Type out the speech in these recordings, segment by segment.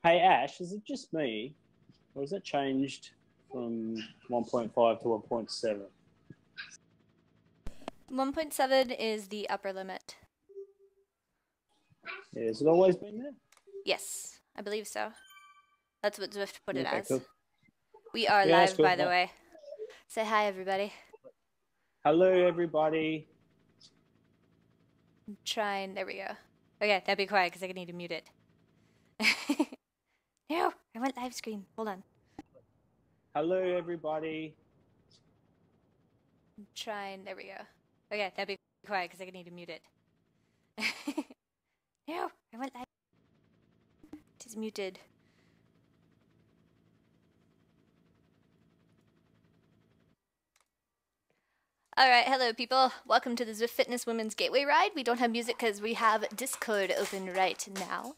Hey Ash, is it just me, or has it changed from 1.5 to 1.7? 1.7 is the upper limit. Yeah, has it always been there? Yes, I believe so. That's what Zwift put it Okay, as. cool. We are Yeah, that's live, cool. by the way. Say hi, everybody. Hello, everybody. I'm trying. There we go. Okay, now be quiet because I need to mute it. No, I went live screen. Hold on. Hello, everybody. I'm trying. There we go. Okay, now be quiet because I need to mute it. No, I went live. It is muted. Alright, hello people. Welcome to the Zwift Fitness Women's Gateway Ride. We don't have music because we have Discord open right now.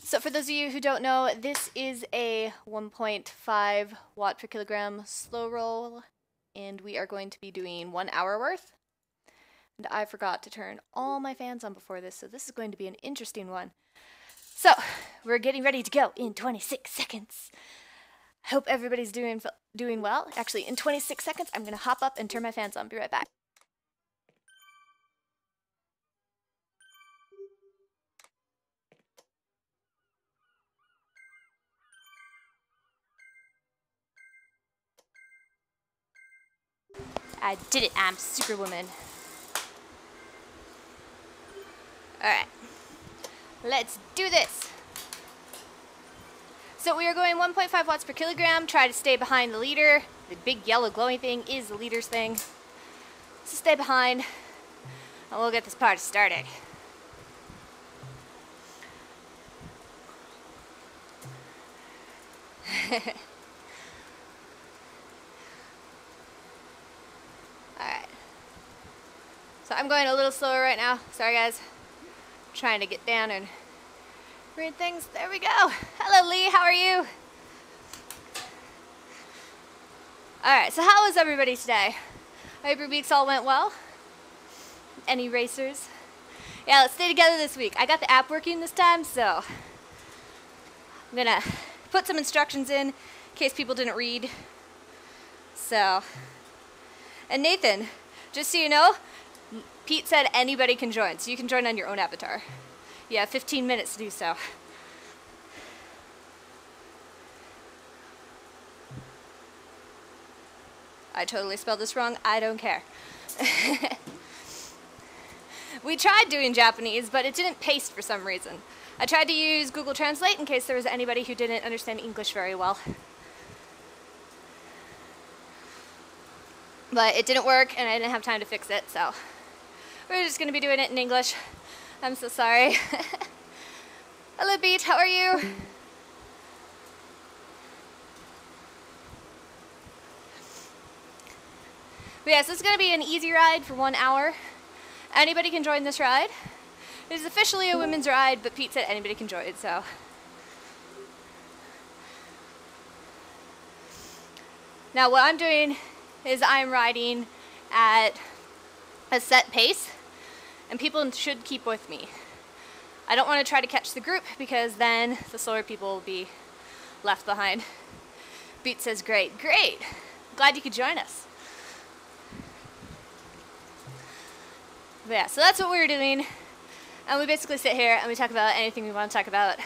So for those of you who don't know, this is a 1.5 watt per kilogram slow roll, and we are going to be doing 1 hour worth. And I forgot to turn all my fans on before this, so this is going to be an interesting one. So, we're getting ready to go in 26 seconds. Hope everybody's doing well. Actually, in 26 seconds, I'm going to hop up and turn my fans on. Be right back. I did it. I'm Superwoman. Alright. Let's do this. So we are going 1.5 watts per kilogram. Try to stay behind the leader. The big yellow glowing thing is the leader's thing. So stay behind, and we'll get this party started. Alright. So I'm going a little slower right now. Sorry guys. Trying to get down and read things. There we go. Hello Lee, how are you? Alright, so how was everybody today? I hope your weeks all went well. Any racers? Yeah, let's stay together this week. I got the app working this time, so I'm gonna put some instructions in case people didn't read. So, and Nathan, just so you know, Pete said anybody can join, so you can join on your own avatar. You have 15 minutes to do so. I totally spelled this wrong. I don't care. We tried doing Japanese, but it didn't paste for some reason. I tried to use Google Translate in case there was anybody who didn't understand English very well. But it didn't work, and I didn't have time to fix it, so we're just going to be doing it in English. I'm so sorry. Hello, Beat. How are you? But yes, this is going to be an easy ride for 1 hour. Anybody can join this ride. It is officially a women's ride, but Pete said anybody can join, so. Now what I'm doing is I'm riding at a set pace, and people should keep with me. I don't want to try to catch the group because then the slower people will be left behind. Pete says, great, great. Glad you could join us. But yeah, so that's what we were doing. And we basically sit here and we talk about anything we want to talk about.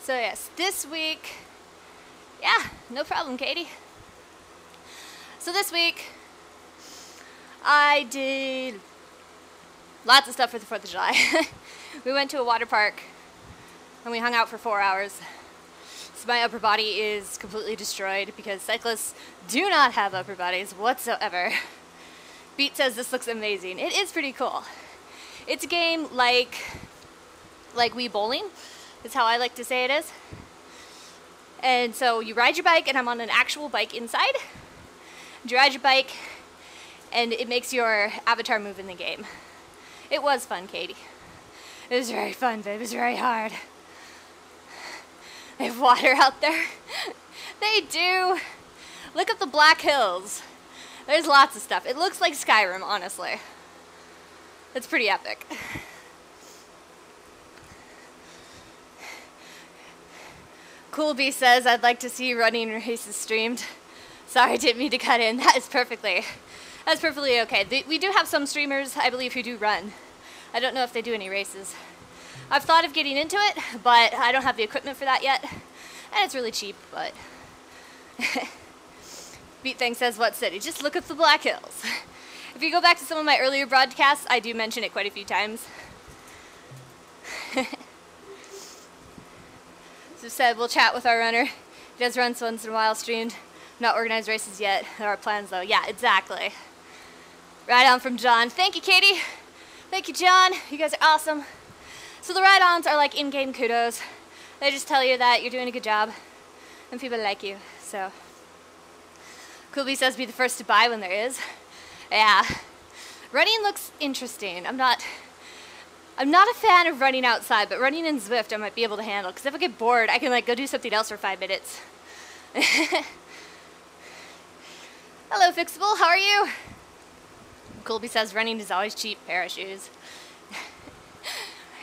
So yes, this week, yeah, no problem, Katie. So this week, I did lots of stuff for the 4th of July. We went to a water park and we hung out for 4 hours. So my upper body is completely destroyed because cyclists do not have upper bodies whatsoever. Beat says this looks amazing. It is pretty cool. It's a game like Wii Bowling, is how I like to say it is. And so you ride your bike, and I'm on an actual bike inside. You ride your bike, and it makes your avatar move in the game. It was fun, Katie. It was very fun, but it was very hard. They have water out there. They do. Look up the Black Hills. There's lots of stuff. It looks like Skyrim, honestly. It's pretty epic. Cool B says, I'd like to see running races streamed. Sorry, didn't mean to cut in. That's perfectly okay. We do have some streamers, I believe, who do run. I don't know if they do any races. I've thought of getting into it, but I don't have the equipment for that yet. And it's really cheap, but... Beat Thing says, what city? Just look up the Black Hills. If you go back to some of my earlier broadcasts, I do mention it quite a few times. So said, we'll chat with our runner. He does run once in a while, streamed. Not organized races yet. There are plans though. Yeah, exactly. Ride on from John. Thank you, Katie. Thank you, John. You guys are awesome. So the ride-ons are like in-game kudos. They just tell you that you're doing a good job and people like you. So Coolby says be the first to buy when there is. Yeah. Running looks interesting. I'm not a fan of running outside, but running in Zwift I might be able to handle, because if I get bored, I can like go do something else for 5 minutes. Hello, Fixable. How are you? Colby says running is always cheap. Pair of shoes.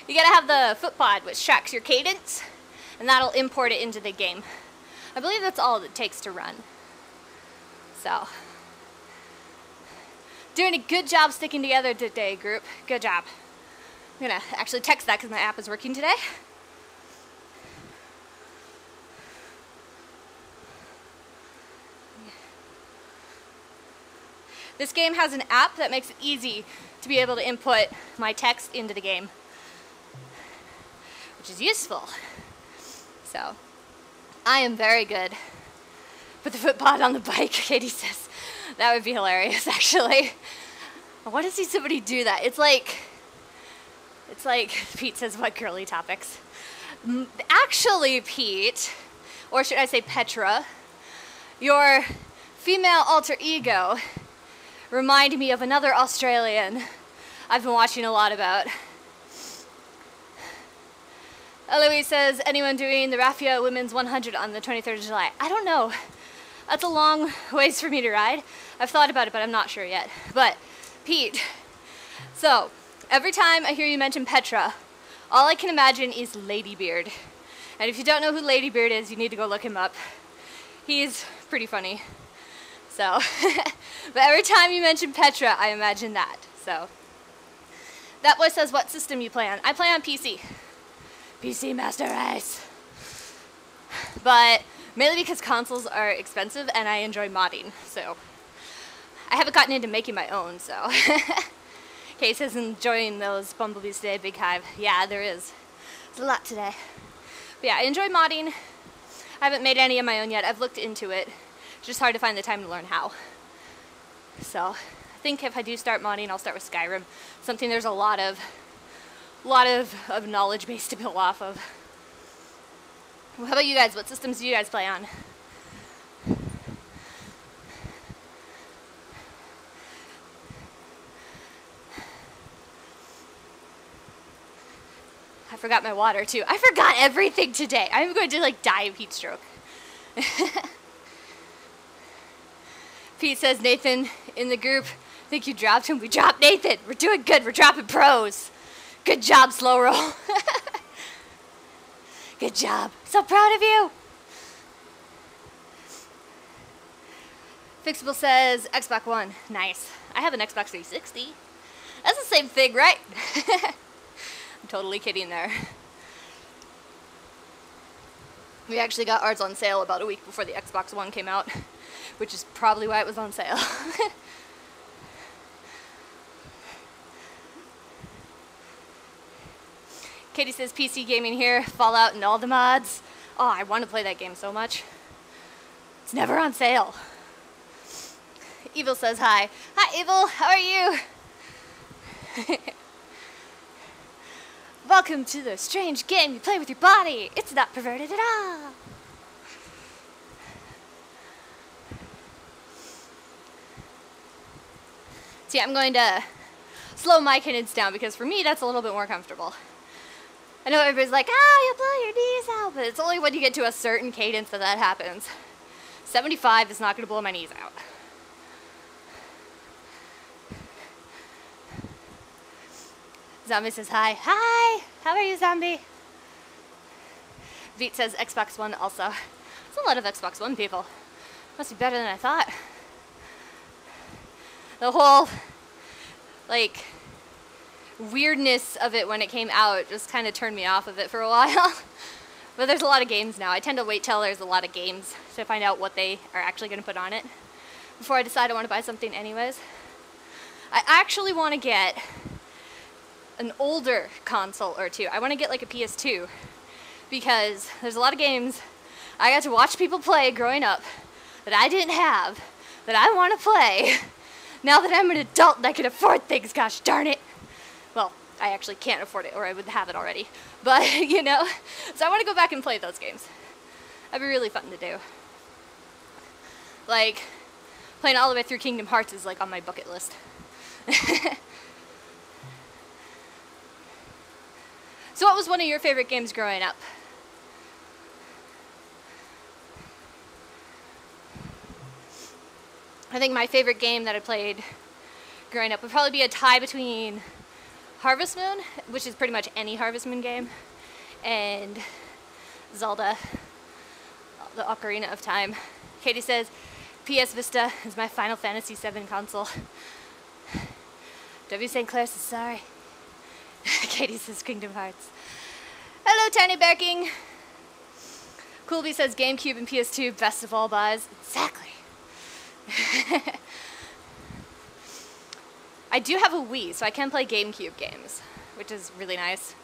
You gotta have the foot pod, which tracks your cadence, and that'll import it into the game. I believe that's all it takes to run. So, doing a good job sticking together today, group. Good job. I'm gonna actually text that because my app is working today. This game has an app that makes it easy to be able to input my text into the game, which is useful. So, I am very good. Put the foot pod on the bike, Katie says. That would be hilarious, actually. I want to see somebody do that. It's like, Pete says, what girly topics? Actually, Pete, or should I say Petra, your female alter ego reminded me of another Australian I've been watching a lot about. Eloise says, anyone doing the Raffia Women's 100 on the 23rd of July? I don't know. That's a long ways for me to ride. I've thought about it, but I'm not sure yet. But, Pete, so, every time I hear you mention Petra, all I can imagine is Ladybeard. And if you don't know who Ladybeard is, you need to go look him up. He's pretty funny. So, but every time you mention Petra, I imagine that. So, that boy says, what system you play on? I play on PC. PC Master Race. But mainly because consoles are expensive and I enjoy modding. So, I haven't gotten into making my own, so. Case is enjoying those bumblebees today, Big Hive. Yeah, there is. There's a lot today. But yeah, I enjoy modding. I haven't made any of my own yet. I've looked into it. It's just hard to find the time to learn how. So, I think if I do start modding, I'll start with Skyrim. Something there's a lot of knowledge base to build off of. Well, how about you guys? What systems do you guys play on? I forgot my water too. I forgot everything today. I'm going to like die of heat stroke. Pete says, Nathan in the group, I think you dropped him. We dropped Nathan. We're doing good. We're dropping pros. Good job, Slow Roll. Good job. So proud of you. Fixable says, Xbox One. Nice. I have an Xbox 360. That's the same thing, right? I'm totally kidding there. We actually got ours on sale about a week before the Xbox One came out, which is probably why it was on sale. Katie says PC gaming here, Fallout and all the mods. Oh, I want to play that game so much. It's never on sale. Evil says hi. Hi Evil, how are you? Welcome to the strange game you play with your body. It's not perverted at all. See, I'm going to slow my cadence down because for me that's a little bit more comfortable. I know everybody's like, you blow your knees out, but it's only when you get to a certain cadence that happens. 75 is not going to blow my knees out. Zombie says hi. Hi! How are you, Zombie? Veet says Xbox One also. There's a lot of Xbox One people. Must be better than I thought. The whole, like, weirdness of it when it came out just kind of turned me off of it for a while. But there's a lot of games now. I tend to wait till there's a lot of games to find out what they are actually going to put on it before I decide I want to buy something anyways. I actually want to get an older console or two. I want to get like a PS2 because there's a lot of games I got to watch people play growing up that I didn't have that I want to play now that I'm an adult and I can afford things, gosh darn it. Well, I actually can't afford it or I would have it already, but you know, so I want to go back and play those games. That'd be really fun to do. Like, playing all the way through Kingdom Hearts is like on my bucket list. So what was one of your favorite games growing up? I think my favorite game that I played growing up would probably be a tie between Harvest Moon, which is pretty much any Harvest Moon game, and Zelda, the Ocarina of Time. Katie says, PS Vista is my Final Fantasy VII console. W. St. Clair says sorry. Katie says Kingdom Hearts. Hello, Tiny Bear King. Coolby says GameCube and PS2, best of all buys. Exactly. I do have a Wii, so I can play GameCube games, which is really nice,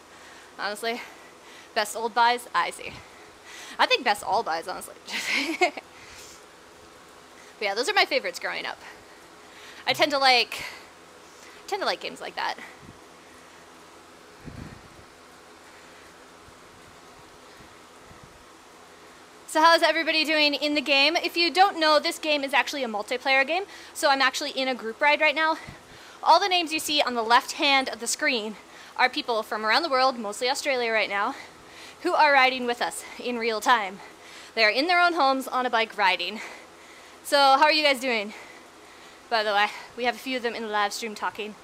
honestly. Best old buys? I see. I think best all buys, honestly. But yeah, those are my favorites growing up. I tend to like games like that. So how's everybody doing in the game? If you don't know, this game is actually a multiplayer game, so I'm actually in a group ride right now. All the names you see on the left hand of the screen are people from around the world, mostly Australia right now, who are riding with us in real time. They are in their own homes on a bike riding. So how are you guys doing? By the way, we have a few of them in the live stream talking.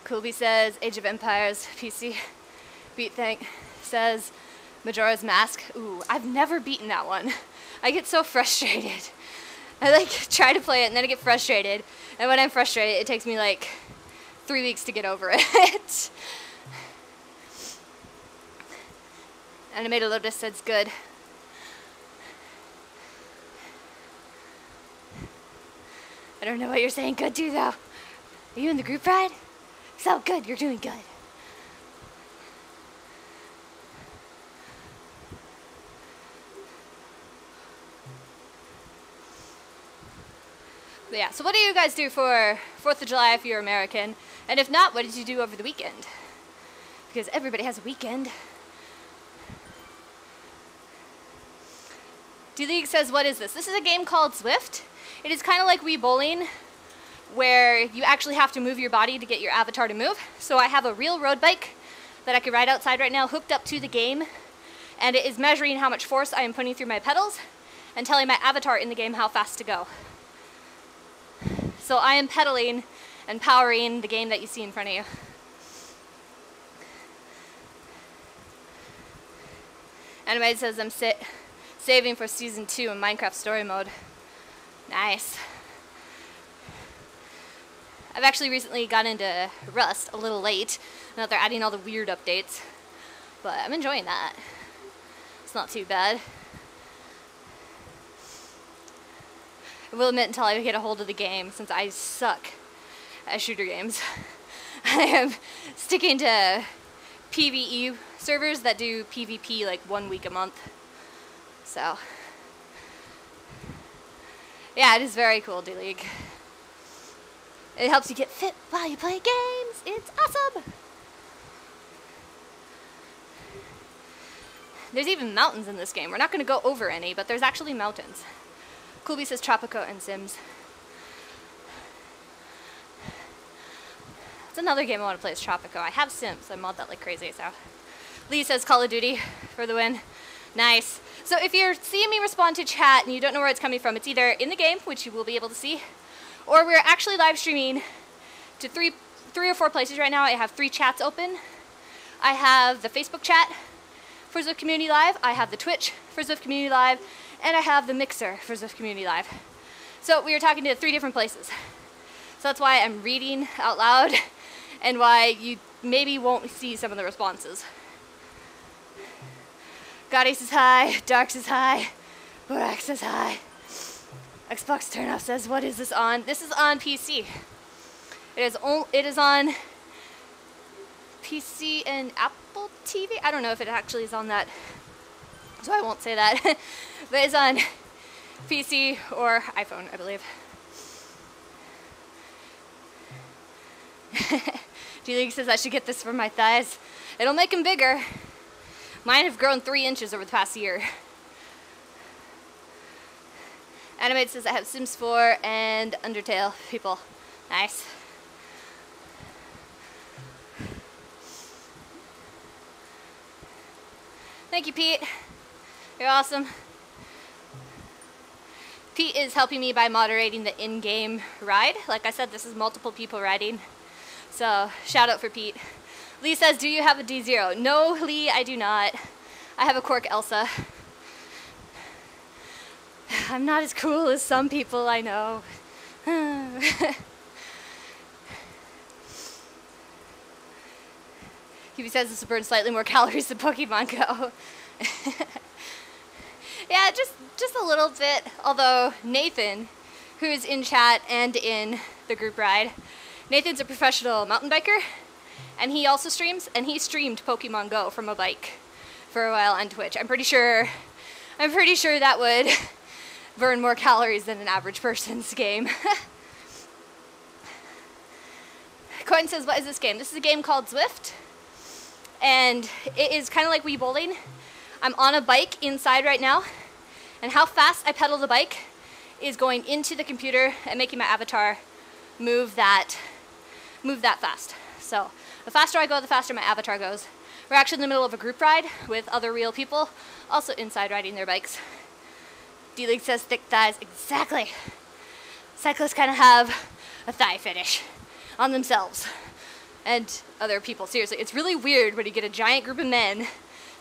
Coolby says Age of Empires, PC. Beat Thank says Majora's Mask. Ooh, I've never beaten that one. I get so frustrated. I like try to play it and then I get frustrated. And when I'm frustrated, it takes me like 3 weeks to get over it. Animated Lotus said it's good. I don't know what you're saying good to though. Are you in the group ride? So good, you're doing good. But yeah, so what do you guys do for 4th of July if you're American? And if not, what did you do over the weekend? Because everybody has a weekend. D-League says, what is this? This is a game called Zwift. It is kind of like Wii Bowling, where you actually have to move your body to get your avatar to move. So I have a real road bike that I could ride outside right now, hooked up to the game, and it is measuring how much force I am putting through my pedals and telling my avatar in the game how fast to go. So I am pedaling and powering the game that you see in front of you. Anime says I'm saving for Season 2 in Minecraft Story Mode. Nice. I've actually recently got into Rust a little late, now that they're adding all the weird updates. but I'm enjoying that. It's not too bad. I will admit, until I get a hold of the game, since I suck at shooter games, I am sticking to PvE servers that do PvP like 1 week a month. So, yeah, it is very cool, D-League. It helps you get fit while you play games. It's awesome. There's even mountains in this game. We're not going to go over any, but there's actually mountains. Coolby says Tropico and Sims. It's another game I want to play is Tropico. I have Sims. I mod that like crazy, so. Lee says Call of Duty for the win. Nice. So if you're seeing me respond to chat and you don't know where it's coming from, it's either in the game, which you will be able to see, or we're actually live streaming to three or four places right now. I have 3 chats open. I have the Facebook chat for Zwift Community Live, I have the Twitch for Zwift Community Live, and I have the Mixer for Zwift Community Live. So we are talking to 3 different places. So that's why I'm reading out loud and why you maybe won't see some of the responses. Goddess is high, Darks is high, Borax is high. Xbox Turnoff says, what is this on? This is on PC. It is on PC and Apple TV. I don't know if it actually is on that, so I won't say that. But it's on PC or iPhone, I believe. D-League says I should get this for my thighs. It'll make them bigger. Mine have grown 3 inches over the past year. Animate says I have Sims 4 and Undertale people. Nice. Thank you, Pete. You're awesome. Pete is helping me by moderating the in-game ride. Like I said, this is multiple people riding. So, shout out for Pete. Lee says, do you have a D0? No, Lee, I do not. I have a Quark Elsa. I'm not as cool as some people I know. He says this will burn slightly more calories than Pokemon Go. Yeah, just a little bit. Although Nathan, who is in chat and in the group ride, Nathan's a professional mountain biker, and he also streams, and he streamed Pokemon Go from a bike for a while on Twitch. I'm pretty sure that would burn more calories than an average person's game. Coin says, what is this game? This is a game called Zwift. And it is kind of like Wii Bowling. I'm on a bike inside right now, and how fast I pedal the bike is going into the computer and making my avatar move that fast. So the faster I go, the faster my avatar goes. We're actually in the middle of a group ride with other real people, also inside riding their bikes. D-League says thick thighs. Exactly. Cyclists kind of have a thigh fetish on themselves and other people. Seriously, it's really weird when you get a giant group of men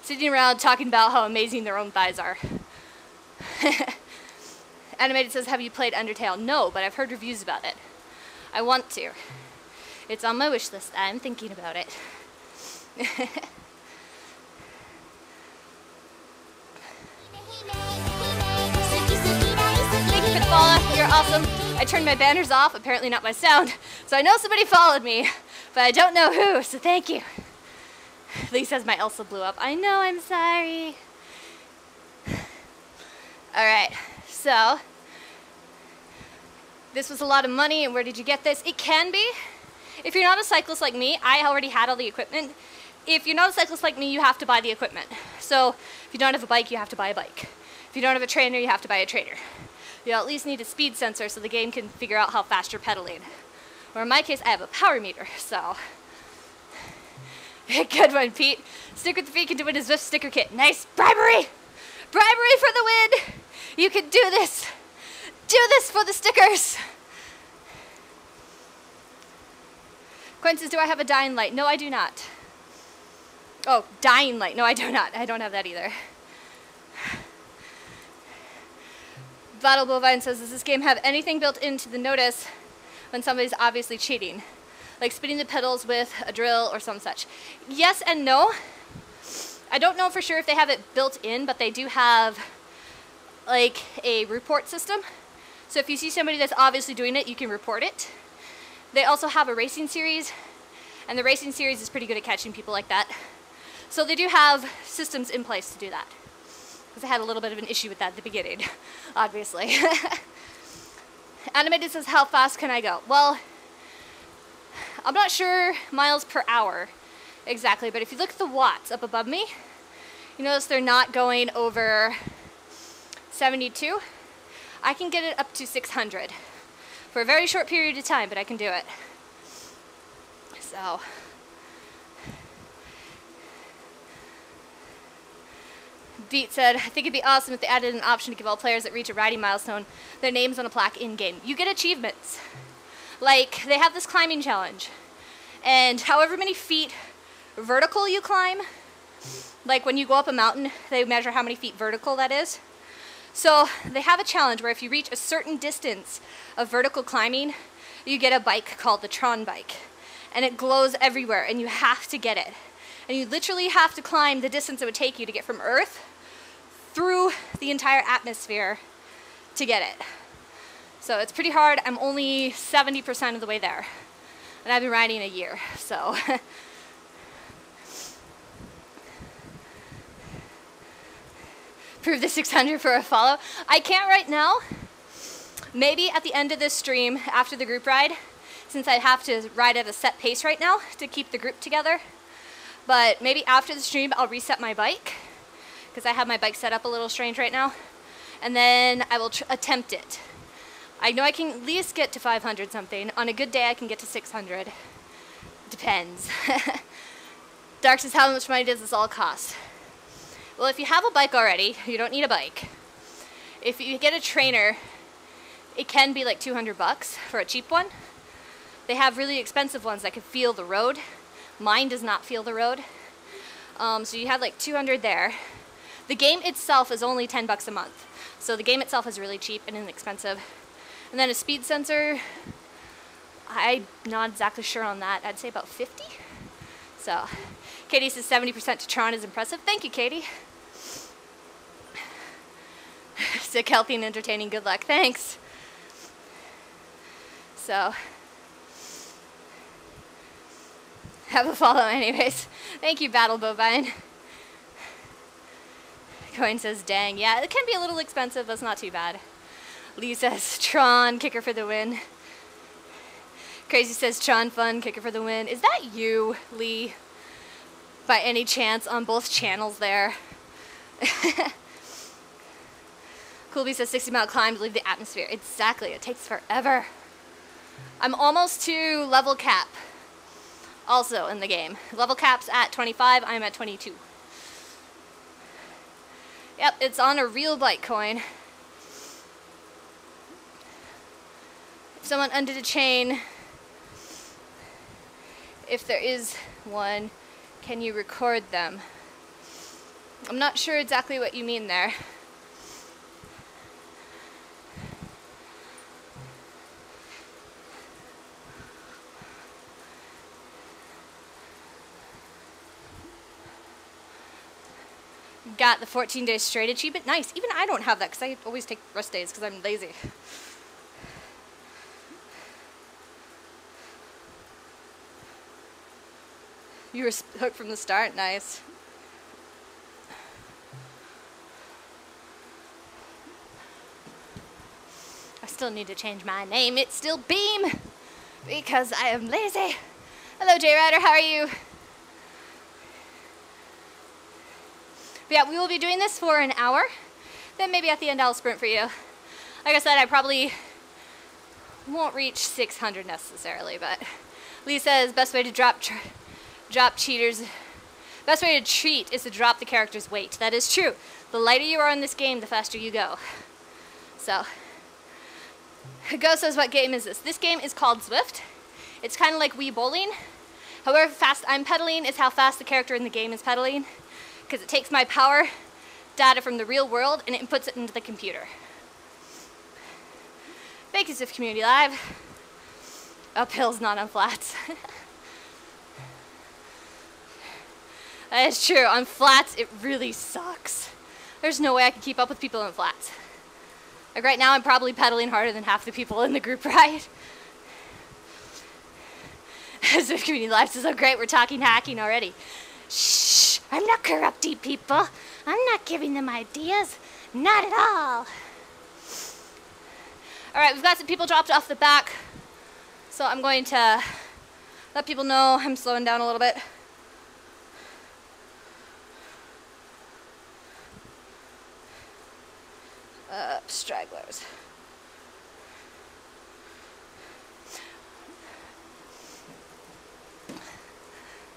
sitting around talking about how amazing their own thighs are. Animated says, have you played Undertale? No, but I've heard reviews about it. I want to. It's on my wish list. I'm thinking about it. Thank you for the follow. You're awesome. I turned my banners off, apparently not my sound, so I know somebody followed me, but I don't know who, so thank you. Lee says my Elsa blew up. I know, I'm sorry. Alright, so this was a lot of money, and where did you get this? It can be. If you're not a cyclist like me, I already had all the equipment. If you're not a cyclist like me, you have to buy the equipment. So if you don't have a bike, you have to buy a bike. If you don't have a trainer, you have to buy a trainer. You at least need a speed sensor so the game can figure out how fast you're pedaling. Or in my case, I have a power meter, so. Good one, Pete. Stick with the feet can do it as Zwift sticker kit. Nice bribery! Bribery for the win! You can do this! Do this for the stickers! Quinn says, do I have a dying light? No, I do not. Oh, dying light. No, I do not. I don't have that either. Battle Bovine says, does this game have anything built into the notice when somebody's obviously cheating? Like spinning the pedals with a drill or some such. Yes and no. I don't know for sure if they have it built in, but they do have like a report system. So if you see somebody that's obviously doing it, you can report it. They also have a racing series, and the racing series is pretty good at catching people like that. So they do have systems in place to do that. Because I had a little bit of an issue with that at the beginning, obviously. Animated says, how fast can I go? Well, I'm not sure miles per hour exactly, but if you look at the watts up above me, you notice they're not going over 72. I can get it up to 600 for a very short period of time, but I can do it. So, Beat said, I think it'd be awesome if they added an option to give all players that reach a riding milestone their names on a plaque in-game. You get achievements. Like, they have this climbing challenge, and however many feet vertical you climb, like when you go up a mountain, they measure how many feet vertical that is. So they have a challenge where if you reach a certain distance of vertical climbing, you get a bike called the Tron bike, and it glows everywhere, and you have to get it. And you literally have to climb the distance it would take you to get from Earth through the entire atmosphere to get it. So it's pretty hard. I'm only 70% of the way there, and I've been riding a year, so. Prove the 600 for a follow. I can't right now. Maybe at the end of this stream, after the group ride, since I have to ride at a set pace right now to keep the group together. But maybe after the stream, I'll reset my bike, because I have my bike set up a little strange right now. And then I will attempt it. I know I can at least get to 500 something. On a good day, I can get to 600. Depends. Dark says, how much money does this all cost? Well, if you have a bike already, you don't need a bike. If you get a trainer, it can be like 200 bucks for a cheap one. They have really expensive ones that can feel the road. Mine does not feel the road. So you have like 200 there. The game itself is only 10 bucks a month. So the game itself is really cheap and inexpensive. And then a speed sensor, I'm not exactly sure on that. I'd say about 50. So Katie says 70% to Tron is impressive. Thank you, Katie. Sick, healthy, and entertaining. Good luck. Thanks. So, have a follow anyways. Thank you, Battle Bovine. Coin says, dang. Yeah, it can be a little expensive, but it's not too bad. Lee says, Tron, kicker for the win. Crazy says, Tron fun, kicker for the win. Is that you, Lee? By any chance on both channels there? Coolby says 60-mile climb to leave the atmosphere. Exactly, it takes forever. I'm almost to level cap. Also in the game. Level cap's at 25, I'm at 22. Yep, it's on a real bike coin. If someone undid a chain, if there is one, can you record them? I'm not sure exactly what you mean there. Got the 14-day straight achievement. Nice. Even I don't have that because I always take rest days because I'm lazy. You were hooked from the start. Nice. I still need to change my name. It's still Beam because I am lazy. Hello, J Rider. How are you? But yeah, we will be doing this for an hour. Then maybe at the end I'll sprint for you. Like I said, I probably won't reach 600 necessarily, but Lee says best way to drop cheaters. Best way to cheat is to drop the character's weight. That is true. The lighter you are in this game, the faster you go. So, Go says, what game is this? This game is called Zwift. It's kind of like Wii Bowling. However fast I'm pedaling is how fast the character in the game is pedaling, because it takes my power data from the real world and it inputs it into the computer. Thank you, Zwift Community Live. Uphills, not on flats. That is true. On flats, it really sucks. There's no way I can keep up with people on flats. Like right now, I'm probably pedaling harder than half the people in the group ride. Zwift Community Live says, oh great, we're talking hacking already. Shh, I'm not corrupting people. I'm not giving them ideas. Not at all. Alright, we've got some people dropped off the back. So I'm going to let people know I'm slowing down a little bit. Stragglers.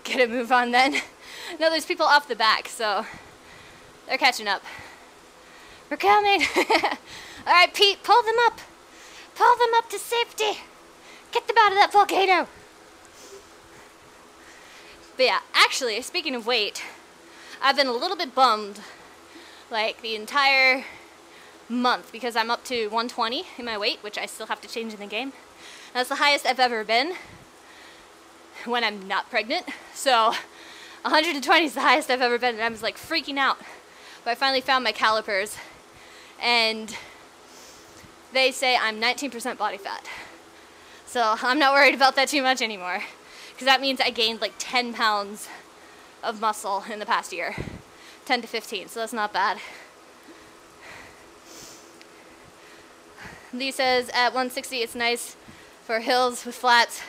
Get a move on then. No, there's people off the back, so they're catching up. We're coming. All right, Pete, pull them up. Pull them up to safety. Get them out of that volcano. But yeah, actually, speaking of weight, I've been a little bit bummed like the entire month because I'm up to 120 in my weight, which I still have to change in the game. That's the highest I've ever been when I'm not pregnant. So 120 is the highest I've ever been, and I was like freaking out. But I finally found my calipers, and they say I'm 19% body fat. So I'm not worried about that too much anymore, because that means I gained like 10 pounds of muscle in the past year. 10 to 15, so that's not bad. Lee says at 160 it's nice for hills with flats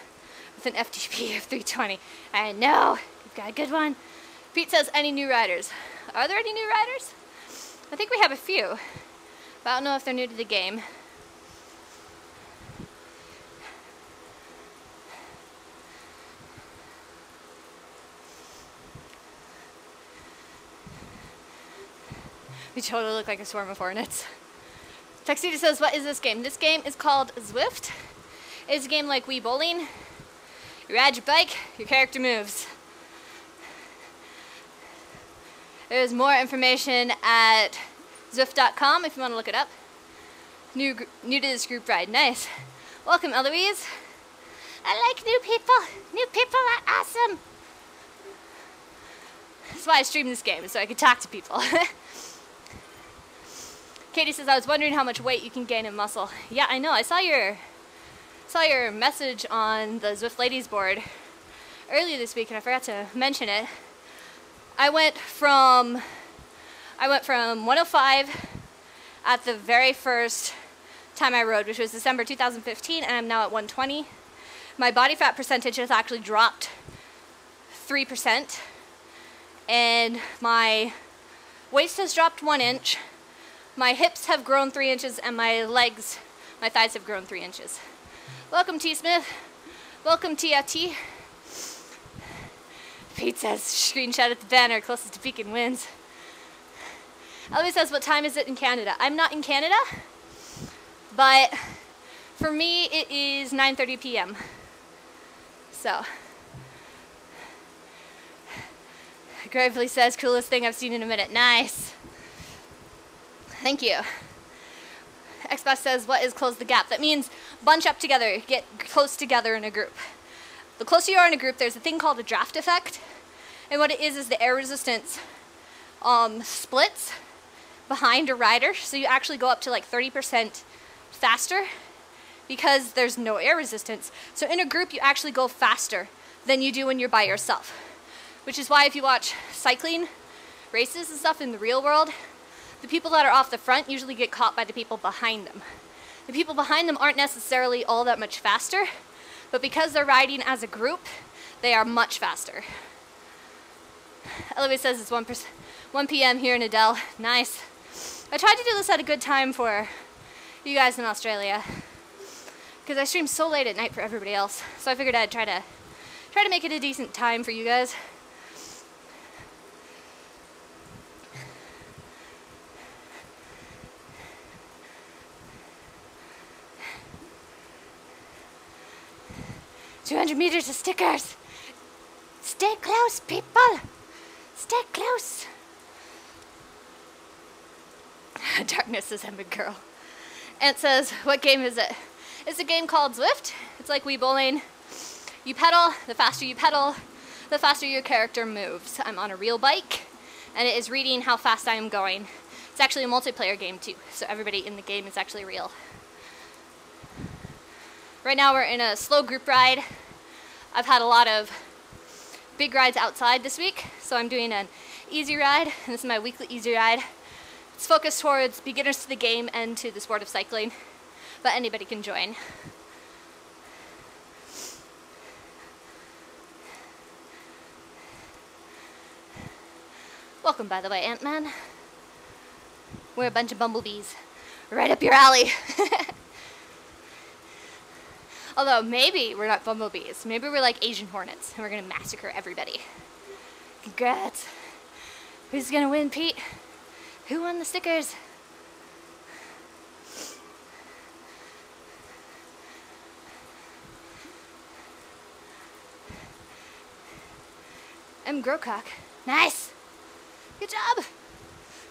with an FTP of 320. I know, you've got a good one. Pete says any new riders. Are there any new riders? I think we have a few, but I don't know if they're new to the game. We totally look like a swarm of hornets. Tuxedo says, what is this game? This game is called Zwift. It's a game like Wii Bowling. You ride your bike, your character moves. There's more information at Zwift.com if you want to look it up. New to this group ride. Nice. Welcome, Eloise. I like new people. New people are awesome. That's why I stream this game, so I can talk to people. Katie says, I was wondering how much weight you can gain in muscle. Yeah, I know. I saw your message on the Zwift Ladies board earlier this week, and I forgot to mention it. I went from 105 at the very first time I rode, which was December 2015, and I'm now at 120. My body fat percentage has actually dropped 3%, and my waist has dropped 1 inch. My hips have grown 3 inches, and my legs, my thighs have grown 3 inches. Welcome, T. Smith. Welcome, TFT. Pete says, screenshot at the banner, closest to Beacon wins. Elvis says, what time is it in Canada? I'm not in Canada, but for me, it is 9:30 p.m. So, Gravely says, coolest thing I've seen in a minute. Nice. Thank you. Xbox says, what is close the gap? That means bunch up together, get close together in a group. The closer you are in a group, there's a thing called a draft effect. And what it is the air resistance splits behind a rider. So you actually go up to like 30% faster because there's no air resistance. So in a group, you actually go faster than you do when you're by yourself. Which is why if you watch cycling races and stuff in the real world, the people that are off the front usually get caught by the people behind them. The people behind them aren't necessarily all that much faster, but because they're riding as a group, they are much faster. Eloise says it's 1 p.m. here in Adele. Nice. I tried to do this at a good time for you guys in Australia, because I stream so late at night for everybody else. So I figured I'd try to make it a decent time for you guys. $200 meters of stickers. Stay close, people. Stay close. Darkness says I'm a girl. Ant says, what game is it? It's a game called Zwift. It's like Wii Bowling. You pedal. The faster you pedal, the faster your character moves. I'm on a real bike, and it is reading how fast I am going. It's actually a multiplayer game too, so everybody in the game is actually real. Right now we're in a slow group ride. I've had a lot of big rides outside this week, so I'm doing an easy ride, and this is my weekly easy ride. It's focused towards beginners to the game and to the sport of cycling, but anybody can join. Welcome, by the way, Ant-Man. We're a bunch of bumblebees. Right up your alley. Although, maybe we're not bumblebees. Maybe we're like Asian hornets, and we're gonna massacre everybody. Congrats. Who's gonna win, Pete? Who won the stickers? M. Grocock. Nice! Good job!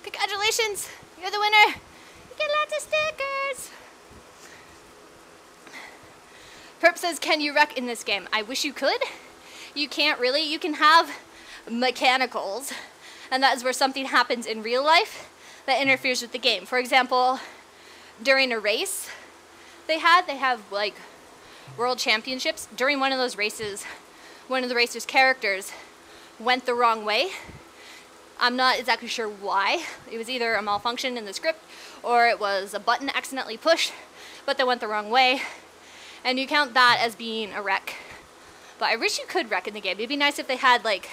Congratulations! You're the winner! You get lots of stickers! Perp says, can you wreck in this game? I wish you could. You can't really. You can have mechanicals, and that is where something happens in real life that interferes with the game. For example, during a race they have like world championships. During one of those races, one of the racers' characters went the wrong way. I'm not exactly sure why. It was either a malfunction in the script or it was a button accidentally pushed, but they went the wrong way. And you count that as being a wreck. But I wish you could wreck in the game. It'd be nice if they had like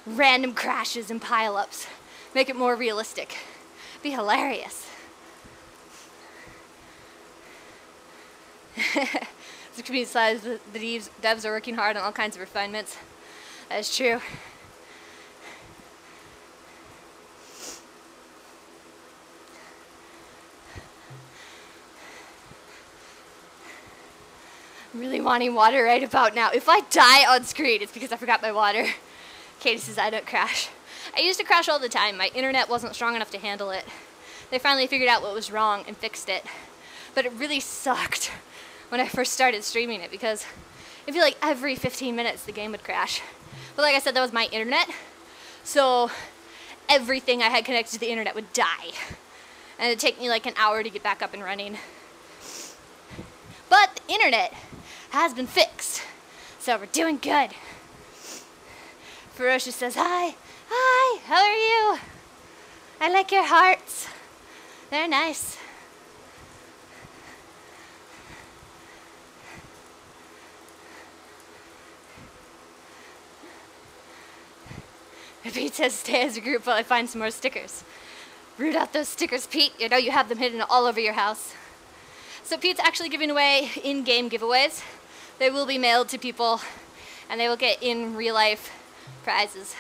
random crashes and pileups. Make it more realistic. Be hilarious. The community size, the devs are working hard on all kinds of refinements. That is true. I'm really wanting water right about now. If I die on screen, it's because I forgot my water. Katie says I don't crash. I used to crash all the time. My internet wasn't strong enough to handle it. They finally figured out what was wrong and fixed it. But it really sucked when I first started streaming it because it'd be like every 15 minutes the game would crash. But like I said, that was my internet. So everything I had connected to the internet would die. And it'd take me like an hour to get back up and running. But the internet has been fixed. So we're doing good. Ferocious says, hi. Hi, how are you? I like your hearts. They're nice. Pete says, stay as a group while I find some more stickers. Root out those stickers, Pete. You know you have them hidden all over your house. So Pete's actually giving away in-game giveaways. They will be mailed to people, and they will get in real-life prizes.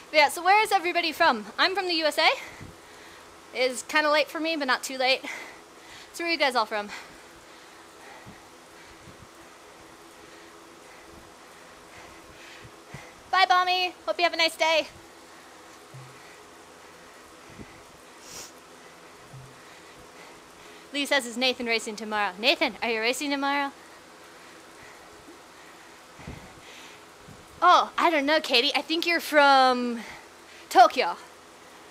But yeah, so where is everybody from? I'm from the USA. It's kind of late for me, but not too late. So where are you guys all from? Bye, Bommy. Hope you have a nice day. Lee says, is Nathan racing tomorrow? Nathan, are you racing tomorrow? Oh, I don't know, Katie. I think you're from Tokyo.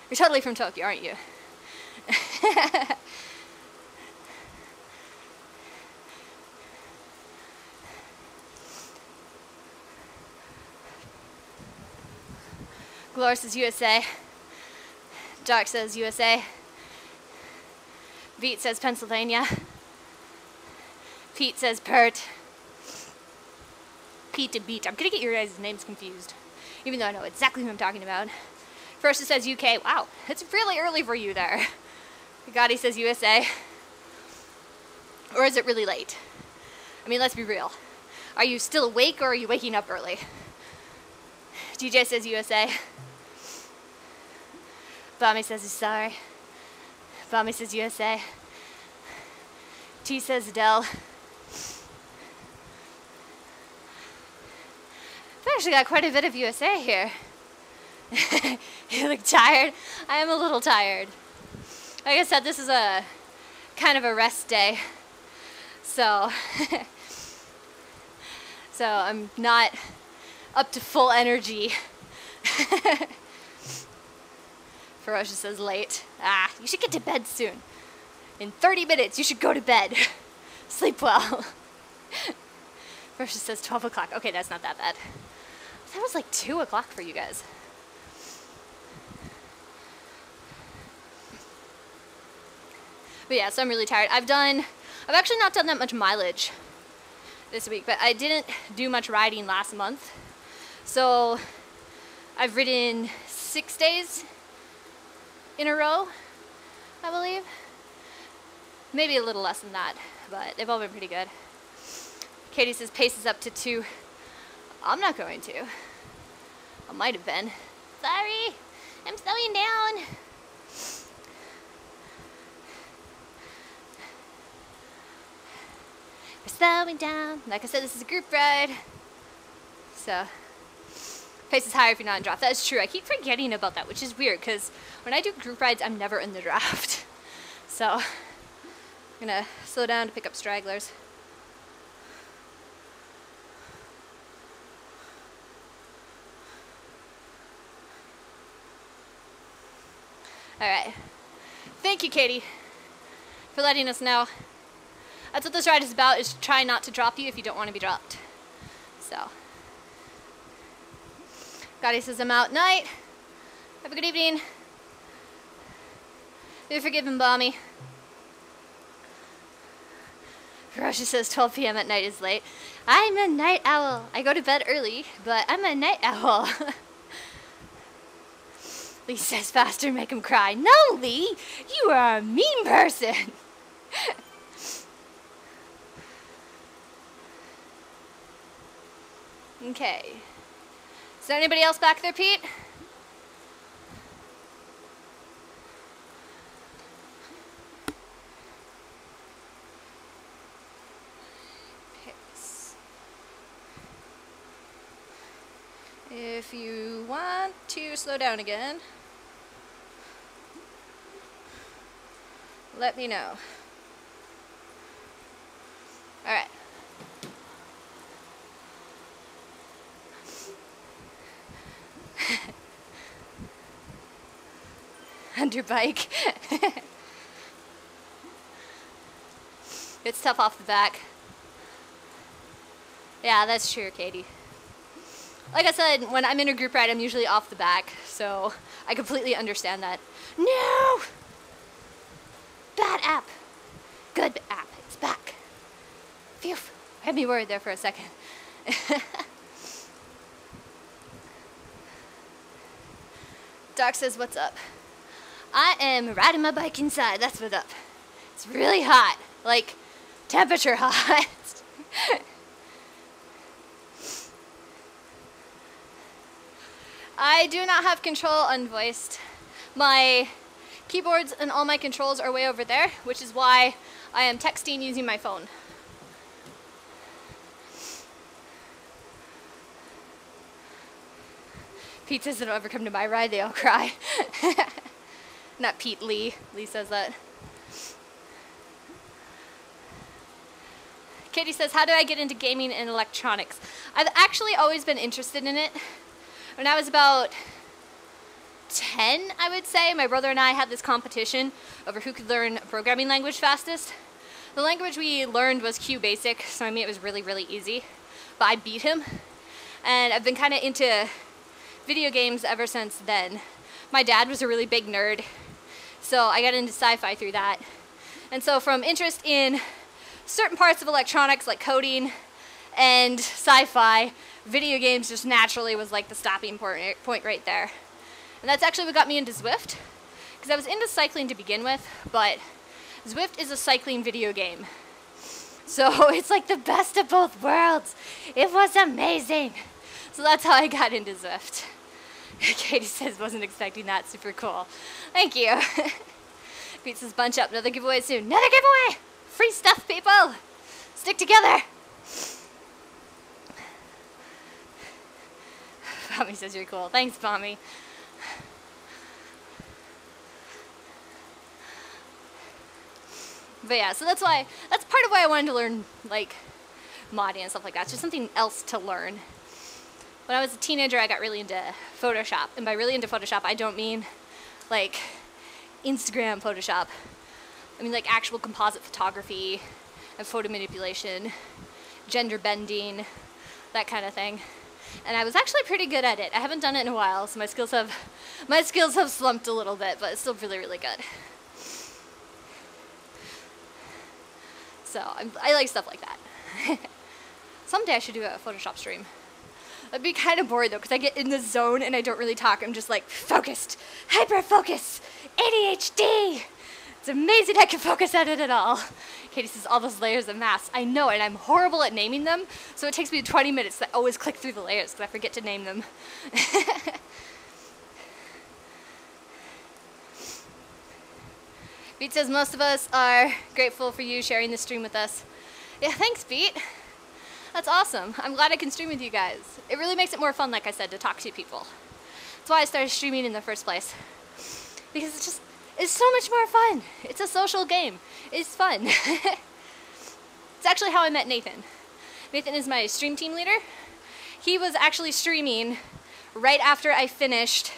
You're totally from Tokyo, aren't you? Glor says USA. Dark says USA. Veet says Pennsylvania. Pete says Pert. Pete to Beat. I'm gonna get your guys' names confused, even though I know exactly who I'm talking about. First it says UK. Wow, it's really early for you there. Gotti says USA. Or is it really late? I mean, let's be real. Are you still awake or are you waking up early? DJ says USA. Bommy says he's sorry. Bommy says USA. T says Adele. I've actually got quite a bit of USA here. You look tired? I am a little tired. Like I said, this is a kind of a rest day. So, so I'm not up to full energy. Ferocious says late. Ah, you should get to bed soon. In 30 minutes, you should go to bed. Sleep well. Ferocious says 12 o'clock. Okay, that's not that bad. That was like 2 o'clock for you guys. But yeah, so I'm really tired. I've actually not done that much mileage this week, but I didn't do much riding last month. So I've ridden 6 days in a row, I believe. Maybe a little less than that, but they've all been pretty good. Katie says pace is up to 2. I'm not going to. I might have been. Sorry, I'm slowing down. We're slowing down. Like I said, this is a group ride. So, pace is higher if you're not in draft. That is true. I keep forgetting about that, which is weird because when I do group rides, I'm never in the draft. So, I'm gonna slow down to pick up stragglers. Alright. Thank you, Katie, for letting us know. That's what this ride is about, is try not to drop you if you don't want to be dropped. So. Gotti says I'm out night. Have a good evening. Be forgiven, Bommy. Ferocious says 12 p.m. at night is late. I'm a night owl. I go to bed early, but I'm a night owl. Lee says faster, make him cry. No, Lee, you are a mean person. Okay. Is there anybody else back there, Pete? If you want to slow down again, let me know. All right. Under bike. It's tough off the back. Yeah, that's true, Katie. Like I said, when I'm in a group ride, I'm usually off the back, so I completely understand that. No! Bad app. Good app. It's back. Phew. Had me worried there for a second. Doc says, what's up? I am riding my bike inside. That's what's up. It's really hot. Like, temperature hot. I do not have control unvoiced. My keyboards and all my controls are way over there, which is why I am texting using my phone. Pete says they don't ever come to my ride, they all cry. Not Pete, Lee. Lee says that. Katie says, how do I get into gaming and electronics? I've actually always been interested in it. When I was about 10, I would say, my brother and I had this competition over who could learn a programming language fastest. The language we learned was Q Basic, so I mean it was really, really easy. But I beat him, and I've been kind of into video games ever since then. My dad was a really big nerd, so I got into sci-fi through that. And so from interest in certain parts of electronics like coding and sci-fi, video games just naturally was like the stopping point right there. And that's actually what got me into Zwift, because I was into cycling to begin with, but Zwift is a cycling video game. So it's like the best of both worlds. It was amazing. So that's how I got into Zwift. Katie says, wasn't expecting that. Super cool. Thank you. Pete says, bunch up. Another giveaway soon. Another giveaway! Free stuff, people! Stick together! Bommy says you're cool. Thanks, Bommy. But yeah, so that's part of why I wanted to learn, like, modding and stuff like that. It's just something else to learn. When I was a teenager, I got really into Photoshop. And by really into Photoshop, I don't mean, like, Instagram Photoshop. I mean, like, actual composite photography and photo manipulation, gender bending, that kind of thing. And I was actually pretty good at it. I haven't done it in a while, so my skills have slumped a little bit, but it's still really, really good. So I like stuff like that. Someday I should do a Photoshop stream. That'd be kind of boring though, because I get in the zone and I don't really talk. I'm just like focused, hyper focus, ADHD. It's amazing I can focus at it at all. Katie says all those layers of masks. I know, and I'm horrible at naming them, so it takes me 20 minutes to always click through the layers because I forget to name them. Beat says most of us are grateful for you sharing this stream with us. Yeah, thanks, Beat. That's awesome. I'm glad I can stream with you guys. It really makes it more fun, like I said, to talk to people. That's why I started streaming in the first place. Because it's so much more fun. It's a social game. It's fun. It's actually how I met Nathan. Nathan is my stream team leader. He was actually streaming right after I finished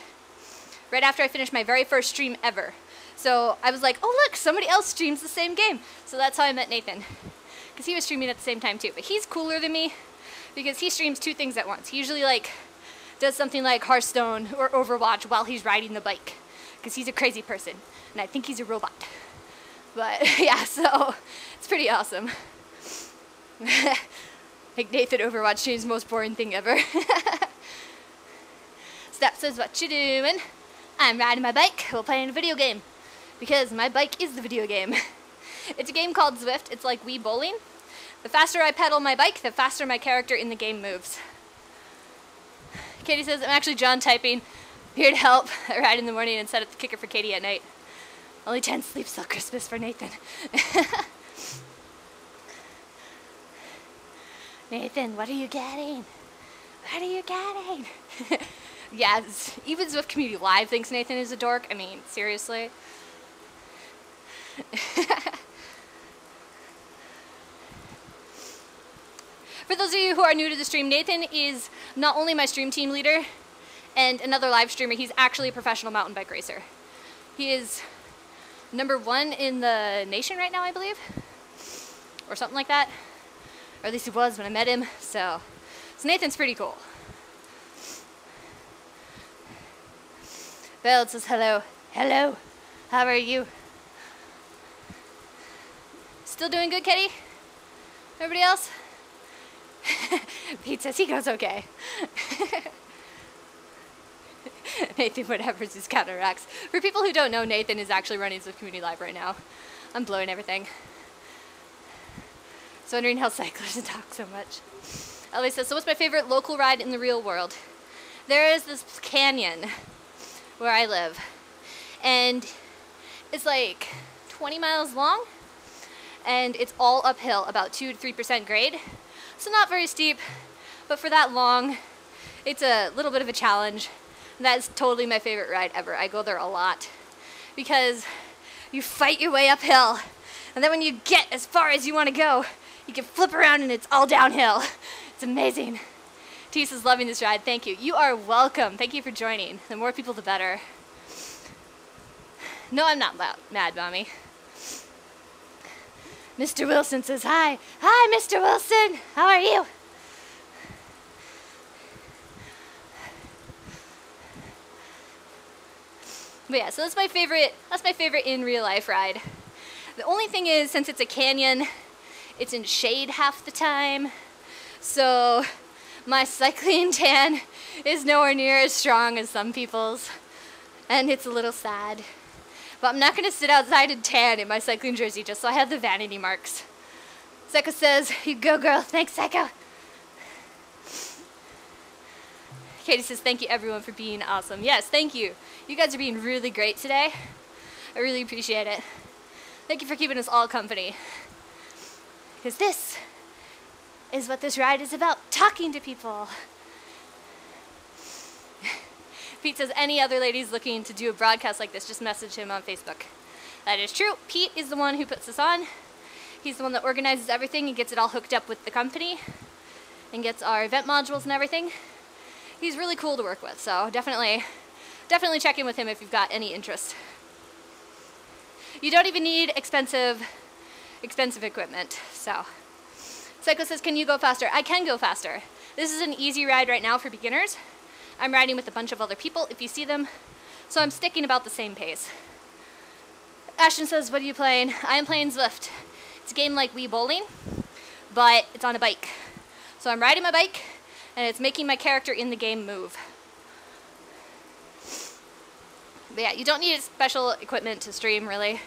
my very first stream ever. So I was like, oh look, somebody else streams the same game. So that's how I met Nathan. Because he was streaming at the same time too. But he's cooler than me because he streams two things at once. He usually like does something like Hearthstone or Overwatch while he's riding the bike. Because he's a crazy person. And I think he's a robot. But yeah, so it's pretty awesome. Like Nathan Overwatch streams most boring thing ever. Step says, what you doing? I'm riding my bike while playing a video game. Because my bike is the video game. It's a game called Zwift. It's like Wii Bowling. The faster I pedal my bike, the faster my character in the game moves. Katie says, I'm actually John typing. Here to help. I ride in the morning and set up the kicker for Katie at night. Only 10 sleeps till Christmas for Nathan. Nathan, what are you getting? What are you getting? Yeah, even Zwift Community Live thinks Nathan is a dork. I mean, seriously. For those of you who are new to the stream, Nathan is not only my stream team leader and another live streamer, he's actually a professional mountain bike racer. He is #1 in the nation right now, I believe. Or something like that. Or at least he was when I met him. So Nathan's pretty cool. Belle says hello. Hello. How are you? Still doing good, Kitty? Everybody else? Pete says he goes okay. Nathan, whatever, Zuzkana racks. For people who don't know, Nathan is actually running Zwift Community Live right now. I'm blowing everything. So wondering how cyclists talk so much. Ellie says, so what's my favorite local ride in the real world? There is this canyon where I live. And it's like 20 miles long. And it's all uphill, about 2 to 3% grade. So not very steep, but for that long, it's a little bit of a challenge. That's totally my favorite ride ever. I go there a lot because you fight your way uphill. And then when you get as far as you want to go, you can flip around and it's all downhill. It's amazing. Tisa's loving this ride. Thank you. You are welcome. Thank you for joining. The more people, the better. No, I'm not mad, Mommy. Mr. Wilson says hi. Hi, Mr. Wilson. How are you? But yeah, so that's my favorite in real life ride. The only thing is, since it's a canyon, it's in shade half the time. So my cycling tan is nowhere near as strong as some people's. And it's a little sad. But I'm not going to sit outside and tan in my cycling jersey just so I have the vanity marks. Psycho says, you go girl. Thanks, Psycho. Katie says, thank you everyone for being awesome. Yes, thank you. You guys are being really great today. I really appreciate it. Thank you for keeping us all company. Because this is what this ride is about, talking to people. Pete says, any other ladies looking to do a broadcast like this, just message him on Facebook. That is true. Pete is the one who puts this on. He's the one that organizes everything and gets it all hooked up with the company and gets our event modules and everything. He's really cool to work with, so definitely check in with him if you've got any interest. You don't even need expensive equipment, so. Psycho says, can you go faster? I can go faster. This is an easy ride right now for beginners. I'm riding with a bunch of other people, if you see them, so I'm sticking about the same pace. Ashton says, what are you playing? I am playing Zwift. It's a game like Wii Bowling, but it's on a bike. So I'm riding my bike, and it's making my character in the game move. But yeah, you don't need special equipment to stream, really.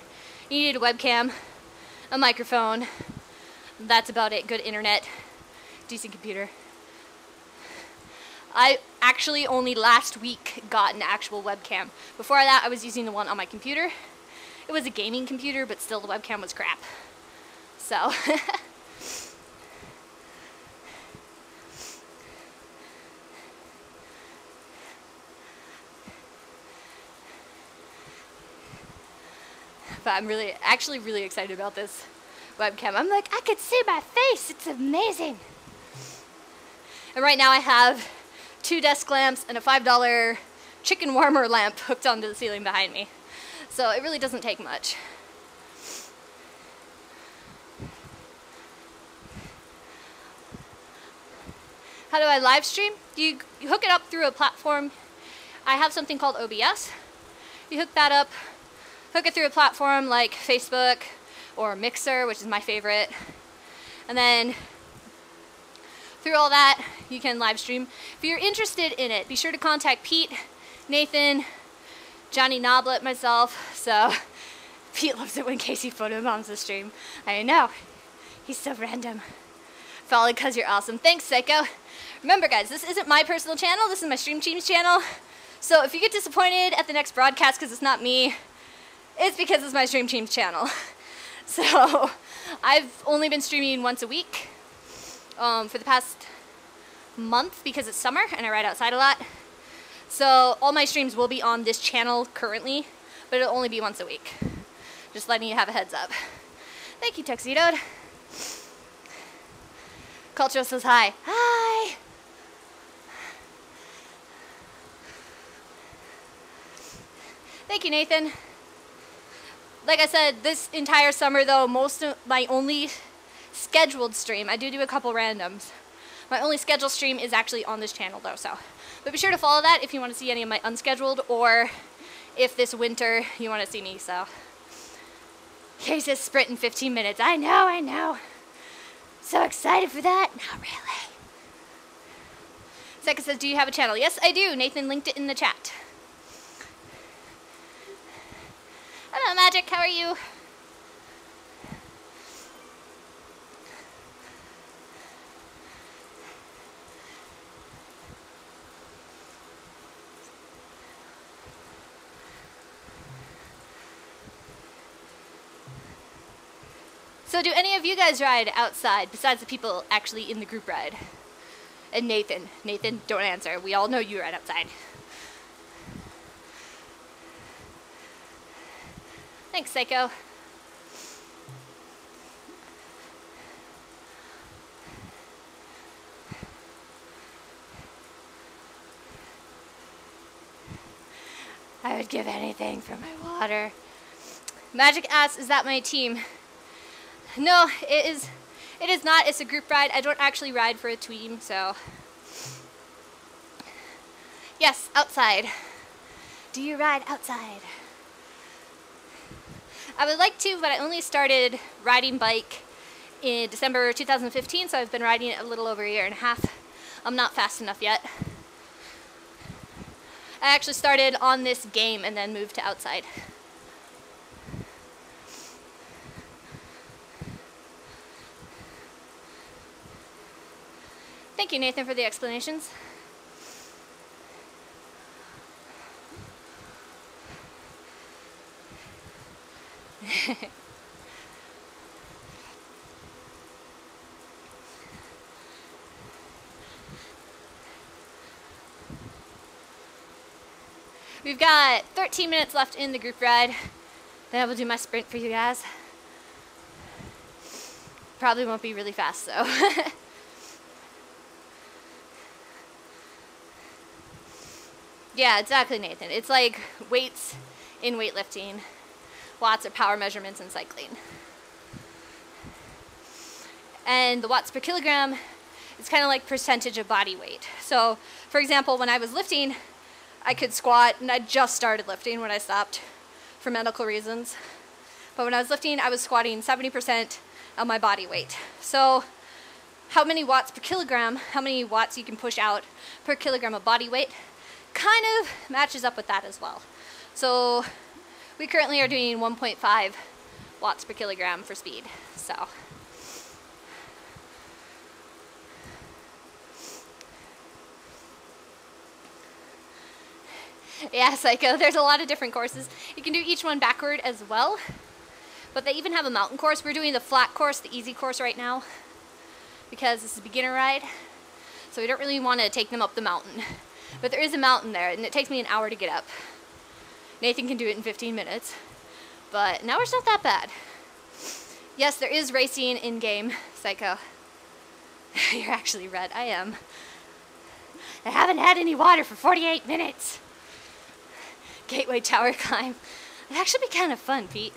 You need a webcam, a microphone. That's about it. Good internet, decent computer. I actually only last week got an actual webcam. Before that, I was using the one on my computer. It was a gaming computer, but still the webcam was crap. So. But I'm actually really excited about this webcam. I'm like, I could see my face. It's amazing. And right now I have 2 desk lamps and a $5 chicken warmer lamp hooked onto the ceiling behind me. So it really doesn't take much. How do I live stream? You hook it up through a platform. I have something called OBS. You hook that up, hook it through a platform like Facebook or Mixer, which is my favorite. And then through all that, you can live stream. If you're interested in it, be sure to contact Pete, Nathan, Johnny Noblet, myself. So Pete loves it when Casey photobombs the stream. I know. He's so random. Probably because you're awesome. Thanks, Psycho. Remember, guys, this isn't my personal channel. This is my Stream Team's channel. So if you get disappointed at the next broadcast because it's not me, it's because it's my Stream Team's channel. So I've only been streaming once a week for the past month because it's summer and I ride outside a lot. So all my streams will be on this channel currently, but it'll only be once a week. Just letting you have a heads up. Thank you, Tuxedoed. Culture says hi. Hi! Thank you, Nathan. Like I said, this entire summer, though, most of my only scheduled stream, I do a couple randoms. My only scheduled stream is actually on this channel, though, so. But be sure to follow that if you want to see any of my unscheduled, or if this winter you want to see me, so. He says sprint in 15 minutes. I know. So excited for that. Not really. Second says, do you have a channel? Yes, I do. Nathan linked it in the chat. Hello, Magic. How are you? So do any of you guys ride outside besides the people actually in the group ride? And Nathan, don't answer. We all know you ride outside. Thanks, Psycho. I would give anything for my water. Magic asks, is that my team? No, it is not. It's a group ride. I don't actually ride for a team, so. Yes, outside. Do you ride outside? I would like to, but I only started riding bike in December 2015, so I've been riding it a little over a year and a half. I'm not fast enough yet. I actually started on this game and then moved to outside. Thank you, Nathan, for the explanations. We've got 13 minutes left in the group ride. Then I will do my sprint for you guys. Probably won't be really fast though. Yeah, exactly, Nathan. It's like weights in weightlifting, watts or power measurements in cycling. And the watts per kilogram, it's kind of like percentage of body weight. So, for example, when I was lifting, I could squat, and I just started lifting when I stopped for medical reasons. But when I was lifting, I was squatting 70% of my body weight. So how many watts per kilogram, how many watts you can push out per kilogram of body weight kind of matches up with that as well. So we currently are doing 1.5 watts per kilogram for speed. So yeah, Psycho, there's a lot of different courses. You can do each one backward as well, but they even have a mountain course. We're doing the flat course, the easy course right now, because this is a beginner ride, so we don't really want to take them up the mountain. But there is a mountain there, and it takes me an hour to get up. Nathan can do it in 15 minutes, but an hour's not that bad. Yes, there is racing in-game, Psycho. You're actually red. I am. I haven't had any water for 48 minutes. Gateway tower climb. It'd actually be kind of fun, Pete.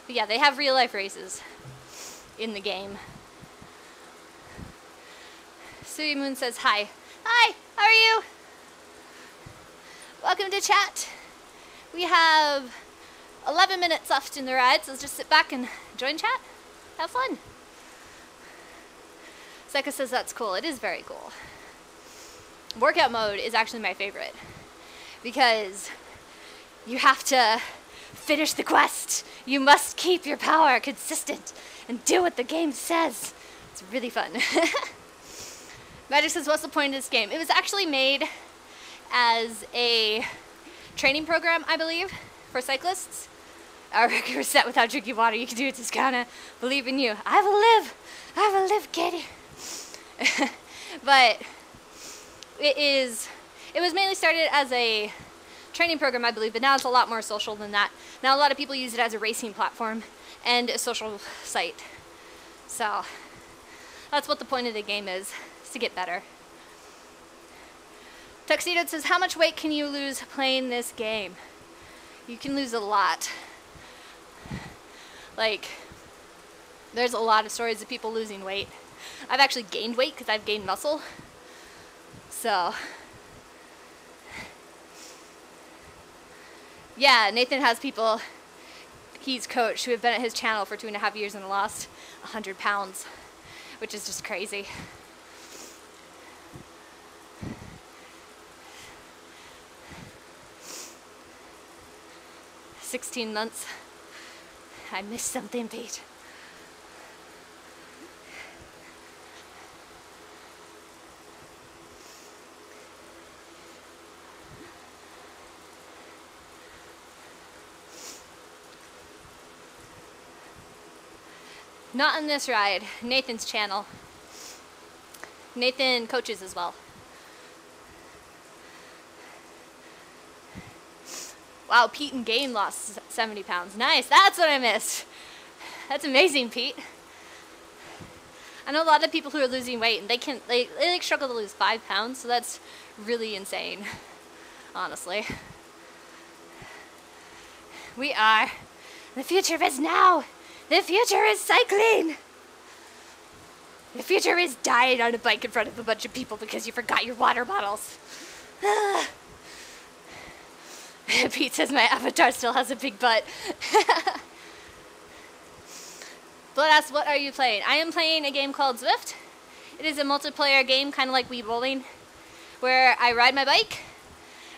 But yeah, they have real life races in the game. Suy Moon says hi. Hi, how are you? Welcome to chat. We have 11 minutes left in the ride, so let's just sit back and join chat. Have fun. Seka says that's cool. It is very cool. Workout mode is actually my favorite because you have to finish the quest. You must keep your power consistent and do what the game says. It's really fun. Magic says, what's the point of this game? It was actually made as a training program, I believe, for cyclists. Our record was set without drinking water. You can do it, Zuzkana. Believe in you. I will live. I will live, Katie. But it was mainly started as a training program, I believe, but now it's a lot more social than that. Now a lot of people use it as a racing platform and a social site. So that's what the point of the game is to get better. Tuxedo says, how much weight can you lose playing this game? You can lose a lot. Like, there's a lot of stories of people losing weight. I've actually gained weight because I've gained muscle. So, yeah, Nathan has people he's coached who have been at his channel for 2.5 years and lost 100 pounds, which is just crazy. "16 months. I missed something, Pete." Not on this ride. Nathan's channel. Nathan coaches as well. Wow, Pete in game lost 70 pounds. Nice, that's what I missed. That's amazing, Pete. I know a lot of people who are losing weight and they like struggle to lose 5 pounds, so that's really insane, honestly. We are. The future is now. The future is cycling. The future is dying on a bike in front of a bunch of people because you forgot your water bottles. Pete says my avatar still has a big butt. Blood asks, what are you playing? I am playing a game called Zwift. It is a multiplayer game, kind of like Wii Bowling, where I ride my bike,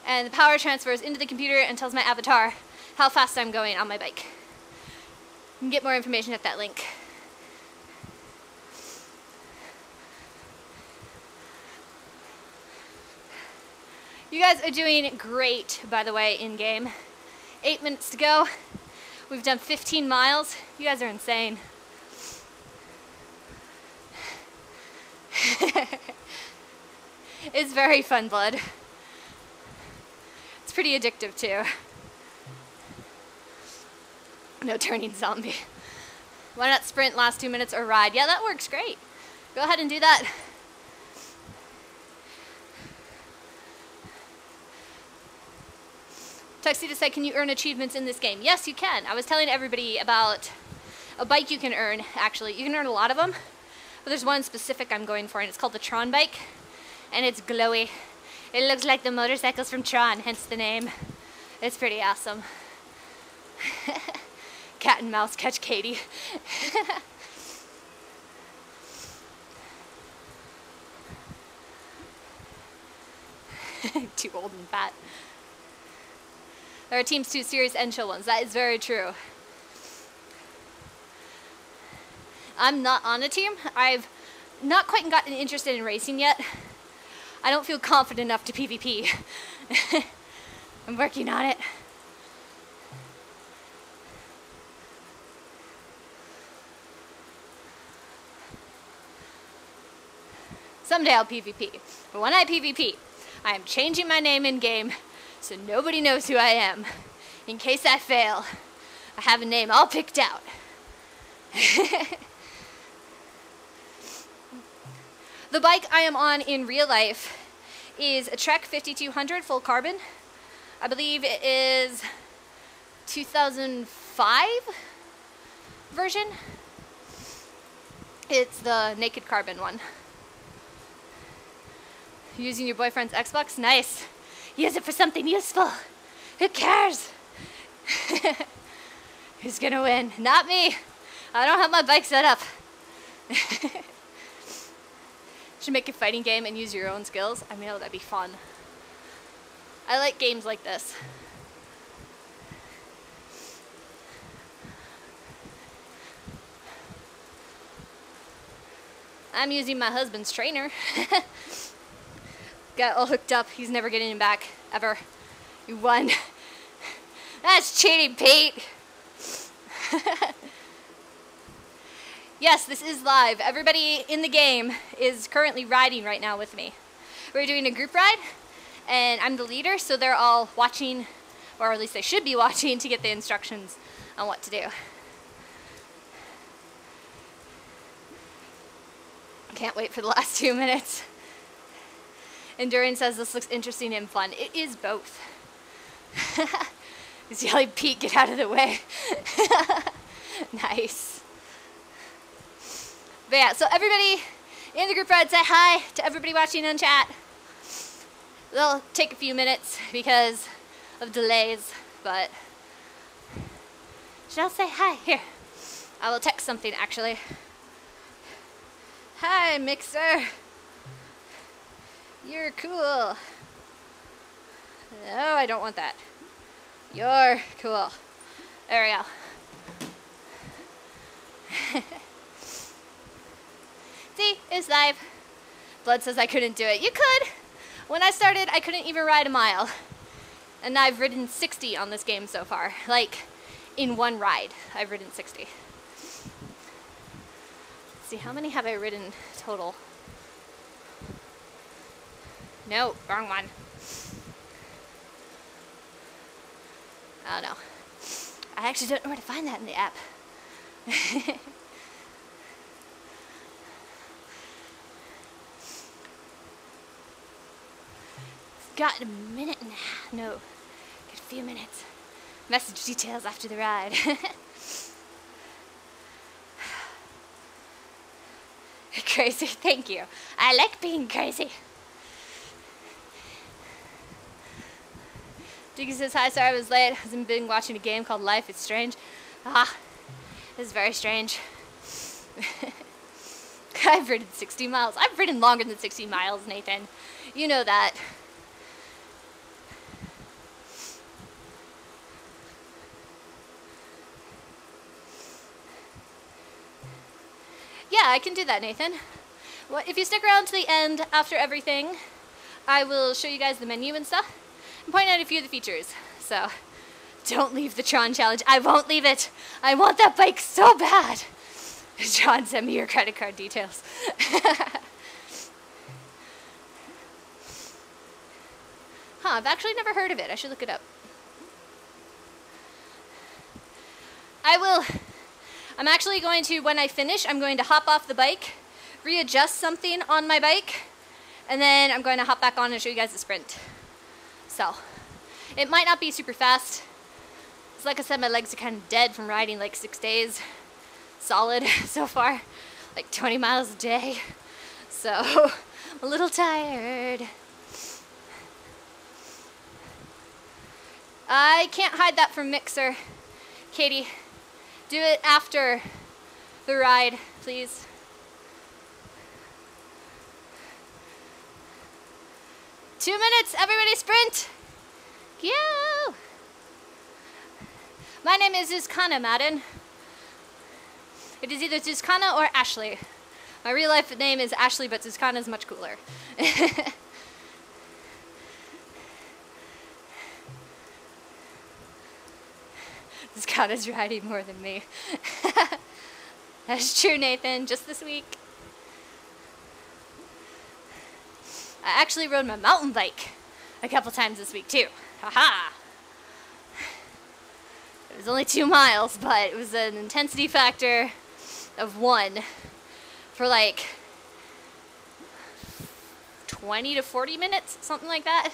and the power transfers into the computer and tells my avatar how fast I'm going on my bike. You can get more information at that link. You guys are doing great, by the way, in-game. 8 minutes to go. We've done 15 miles. You guys are insane. It's very fun, Blood. It's pretty addictive too. No turning zombie. Why not sprint last 2 minutes or ride? Yeah, that works great. Go ahead and do that. Tuxedo said, can you earn achievements in this game? Yes, you can. I was telling everybody about a bike you can earn, actually. You can earn a lot of them, but there's one specific I'm going for, and it's called the Tron bike, and it's glowy. It looks like the motorcycles from Tron, hence the name. It's pretty awesome. Cat and mouse catch Katie. Too old and fat. There are teams too, serious and chill ones. That is very true. I'm not on a team. I've not quite gotten interested in racing yet. I don't feel confident enough to PvP. I'm working on it. Someday I'll PvP. But when I PvP, I am changing my name in game so nobody knows who I am. In case I fail, I have a name all picked out. The bike I am on in real life is a Trek 5200 full carbon. I believe it is 2005 version. It's the naked carbon one. Using your boyfriend's Xbox? Nice. Use it for something useful. Who cares? Who's gonna win? Not me. I don't have my bike set up. Should make a fighting game and use your own skills. I mean, oh, that'd be fun. I like games like this. I'm using my husband's trainer. Got all hooked up. He's never getting him back, ever. You won. That's cheating, Pete. Yes, this is live. Everybody in the game is currently riding right now with me. We're doing a group ride, and I'm the leader, so they're all watching, or at least they should be watching, to get the instructions on what to do. Can't wait for the last 2 minutes. Endurance says this looks interesting and fun. It is both. He's yelling, Pete, get out of the way. Nice. But yeah, so everybody in the group ride, say hi to everybody watching on chat. They'll take a few minutes because of delays, but should I say hi? Here, I will text something actually. Hi, Mixer. You're cool. No, I don't want that. You're cool. There we go. See, it's live. Blood says I couldn't do it. You could. When I started, I couldn't even ride a mile. And I've ridden 60 on this game so far. Like, in one ride, I've ridden 60. Let's see, how many have I ridden total? No, wrong one. I don't know. I actually don't know where to find that in the app. Got a minute and a half. No, got a few minutes. Message details after the ride. Crazy, thank you. I like being crazy. Diggy says, hi, sorry I was late. I've been watching a game called Life is Strange. Ah, this is very strange. I've ridden 60 miles. I've ridden longer than 60 miles, Nathan. You know that. Yeah, I can do that, Nathan. Well, if you stick around to the end after everything, I will show you guys the menu and stuff and point out a few of the features. So, don't leave the Tron challenge. I won't leave it. I want that bike so bad. John, send me your credit card details. Huh, I've actually never heard of it. I should look it up. I'm actually going to, when I finish, I'm going to hop off the bike, readjust something on my bike, and then I'm going to hop back on and show you guys the sprint. So, it might not be super fast. It's like I said, my legs are kind of dead from riding like 6 days. Solid so far, like 20 miles a day. So, I'm a little tired. I can't hide that from Mixer. Katie, do it after the ride, please. Two minutes, everybody sprint! Go! My name is Zuzkana, Madden. It is either Zuzkana or Ashley. My real life name is Ashley, but Zuzkana is much cooler. Zuzkana's riding more than me. That's true, Nathan, just this week. I actually rode my mountain bike a couple times this week too. Haha! It was only 2 miles, but it was an intensity factor of 1 for like 20 to 40 minutes, something like that.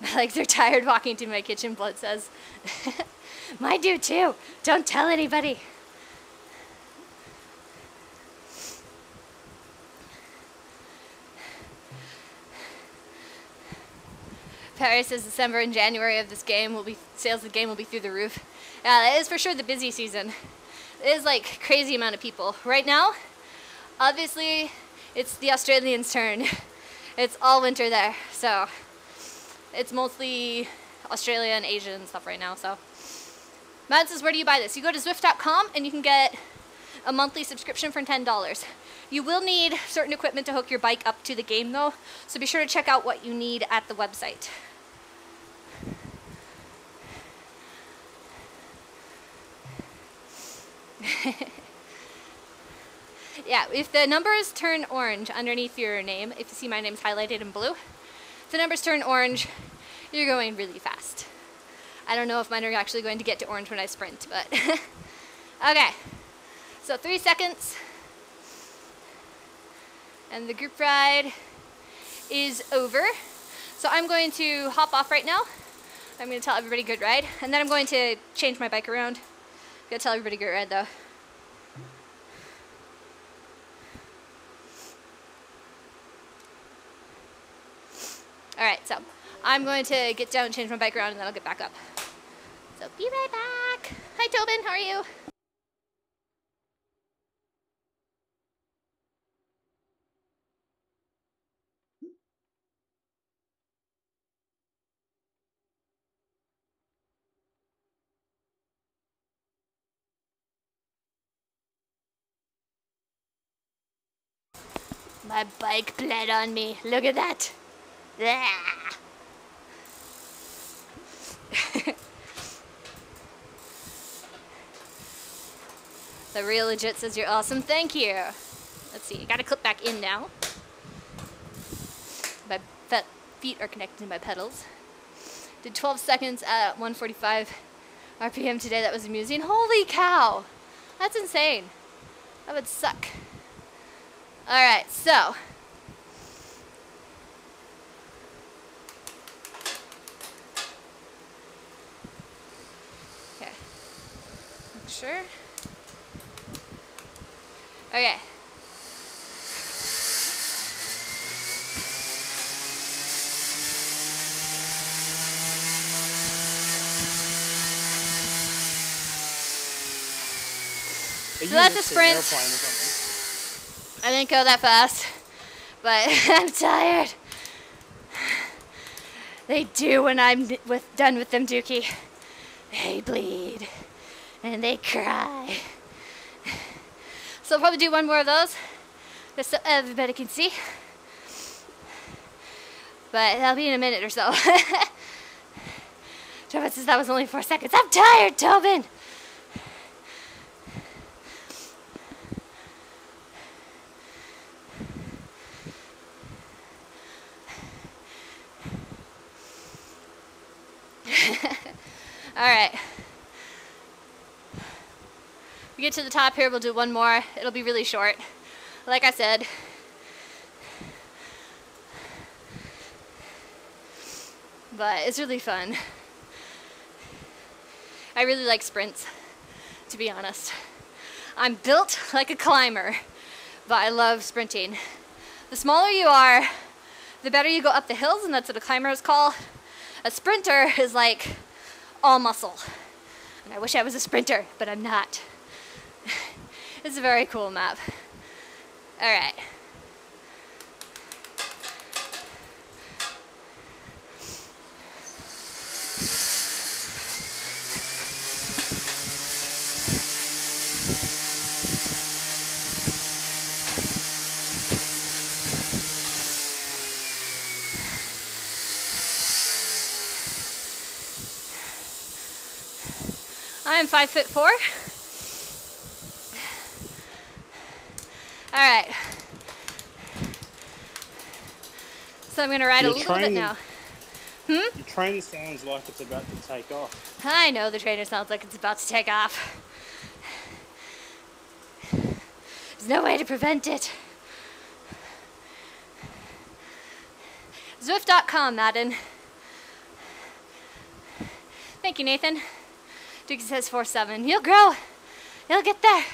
My legs are tired walking to my kitchen, Blood says. Mine do too. Don't tell anybody. Perry says December and January of this game will be, sales of the game will be through the roof. Yeah, that is for sure the busy season. It is like crazy amount of people. Right now, obviously, it's the Australians' turn. It's all winter there, so it's mostly Australia and Asia and stuff right now, so. Matt says, where do you buy this? You go to Zwift.com and you can get a monthly subscription for $10. You will need certain equipment to hook your bike up to the game though, so be sure to check out what you need at the website. Yeah, if the numbers turn orange underneath your name, if you see my name's highlighted in blue, if the numbers turn orange, you're going really fast. I don't know if mine are actually going to get to orange when I sprint, but okay. So 3 seconds. And the group ride is over. So I'm going to hop off right now. I'm going to tell everybody good ride, and then I'm going to change my bike around. I'm going to tell everybody good ride though. Alright, so I'm going to get down and change my bike around, and then I'll get back up. So be right back. Hi Tobin, how are you? My bike bled on me. Look at that. The real legit says you're awesome. Thank you. Let's see. I gotta clip back in now. My feet are connected to my pedals. Did 12 seconds at 145 RPM today. That was amusing. Holy cow. That's insane. That would suck. Alright, so. Okay. Make sure. Okay. So that's a sprint. I didn't go that fast, but I'm tired. They do when I'm done with them, Dookie. They bleed and they cry. So I'll probably do one more of those, just so everybody can see. But that'll be in a minute or so. Tobin says that was only 4 seconds. I'm tired, Tobin! Alright. We get to the top here, we'll do one more. It'll be really short. Like I said. But it's really fun. I really like sprints, to be honest. I'm built like a climber, but I love sprinting. The smaller you are, the better you go up the hills, and that's what a climber is called. A sprinter is like all muscle. And I wish I was a sprinter, but I'm not. It's a very cool map. All right. I'm 5'4". All right. So I'm gonna ride a little bit now. Your train sounds like it's about to take off. I know the trainer sounds like it's about to take off. There's no way to prevent it. Zwift.com, Madden. Thank you, Nathan. Duke says 4'7". You'll grow. You'll get there.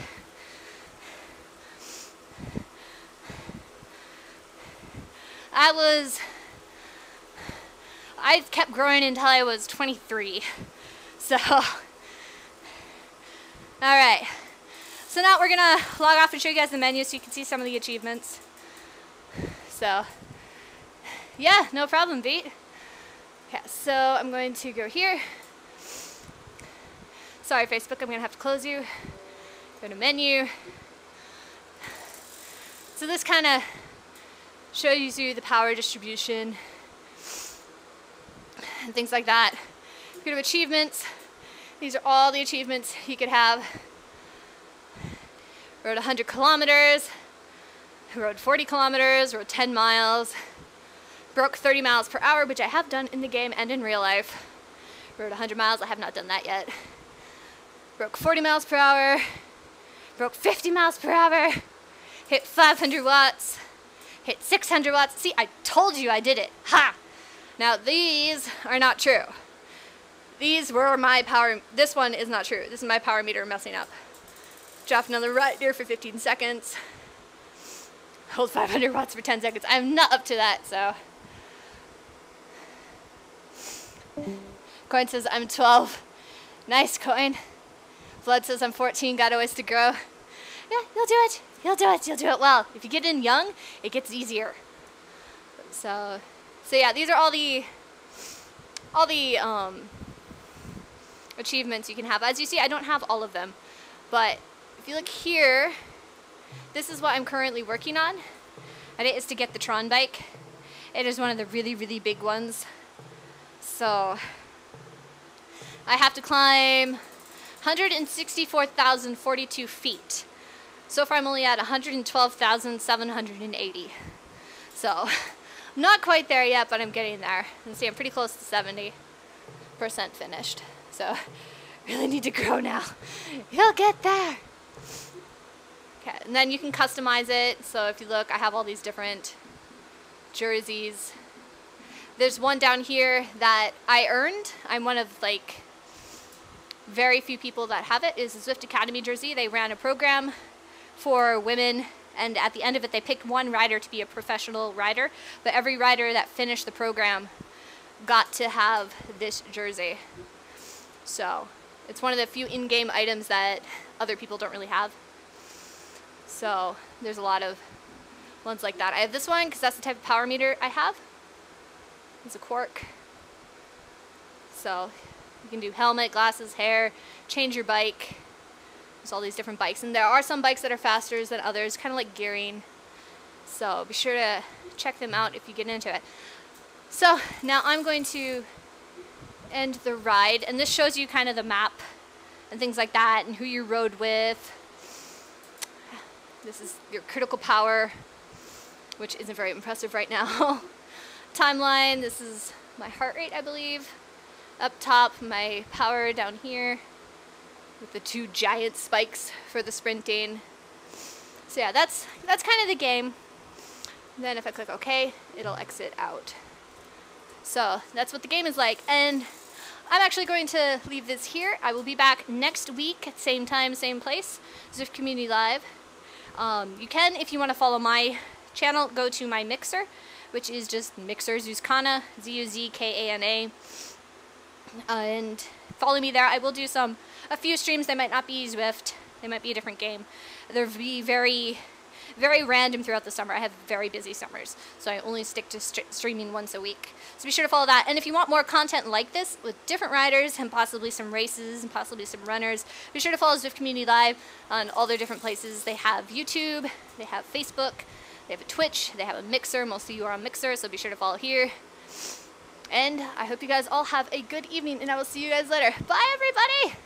I kept growing until I was 23. So, all right. So now we're gonna log off and show you guys the menu so you can see some of the achievements. So, yeah, no problem, Beat. Okay, so I'm going to go here. Sorry, Facebook, I'm gonna have to close you. Go to menu. So this kind of shows you the power distribution and things like that. Go to achievements. These are all the achievements you could have. Rode 100 kilometers, rode 40 kilometers, rode 10 miles, broke 30 miles per hour, which I have done in the game and in real life. Rode 100 miles, I have not done that yet. Broke 40 miles per hour, broke 50 miles per hour, hit 500 watts, hit 600 watts. See, I told you I did it. Ha! Now these are not true. These were my power. This one is not true. This is my power meter messing up. Drop another rider for 15 seconds. Hold 500 watts for 10 seconds. I'm not up to that, so. Coin says I'm 12. Nice, Coin. Blood says I'm 14, got a ways to grow. Yeah, you'll do it. You'll do it. You'll do it well. If you get in young, it gets easier. So yeah, these are all the achievements you can have. As you see, I don't have all of them, but if you look here, this is what I'm currently working on, and it is to get the Tron bike. It is one of the really, really big ones. So I have to climb 164,042 feet. So far I'm only at 112,780. So I'm not quite there yet, but I'm getting there. You can see I'm pretty close to 70% finished. So really need to grow now. You'll get there. Okay, and then you can customize it. So if you look, I have all these different jerseys. There's one down here that I earned. I'm one of like very few people that have it. It's a Zwift Academy jersey. They ran a program for women, and at the end of it they picked one rider to be a professional rider, but every rider that finished the program got to have this jersey. So it's one of the few in-game items that other people don't really have. So there's a lot of ones like that. I have this one because that's the type of power meter I have. It's a Quark. So you can do helmet, glasses, hair, change your bike. There's all these different bikes, and there are some bikes that are faster than others, kind of like gearing. So be sure to check them out if you get into it. So now I'm going to end the ride, and this shows you kind of the map and things like that, and who you rode with. This is your critical power, which isn't very impressive right now. Timeline, this is my heart rate, I believe. up top, my power down here with the 2 giant spikes for the sprinting. So yeah, that's kind of the game. Then if I click OK, it'll exit out. So that's what the game is like. And I'm actually going to leave this here. I will be back next week, same time, same place, Zwift Community Live. You can, if you want to follow my channel, go to my Mixer, which is just Mixer Zuzkana, Zuzkana. And follow me there. I will do a few streams. They might not be Zwift. They might be a different game. They'll be very random throughout the summer. I have very busy summers, so I only stick to streaming once a week. So be sure to follow that. And if you want more content like this with different riders and possibly some races and possibly some runners, be sure to follow Zwift Community Live on all their different places. They have YouTube, they have Facebook, they have a Twitch, they have a Mixer. Most of you are on Mixer, so be sure to follow here. And I hope you guys all have a good evening, and I will see you guys later. Bye, everybody!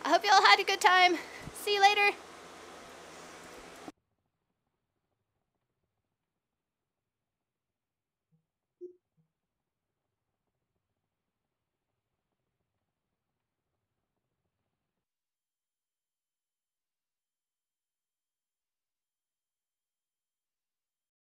I hope you all had a good time. See you later.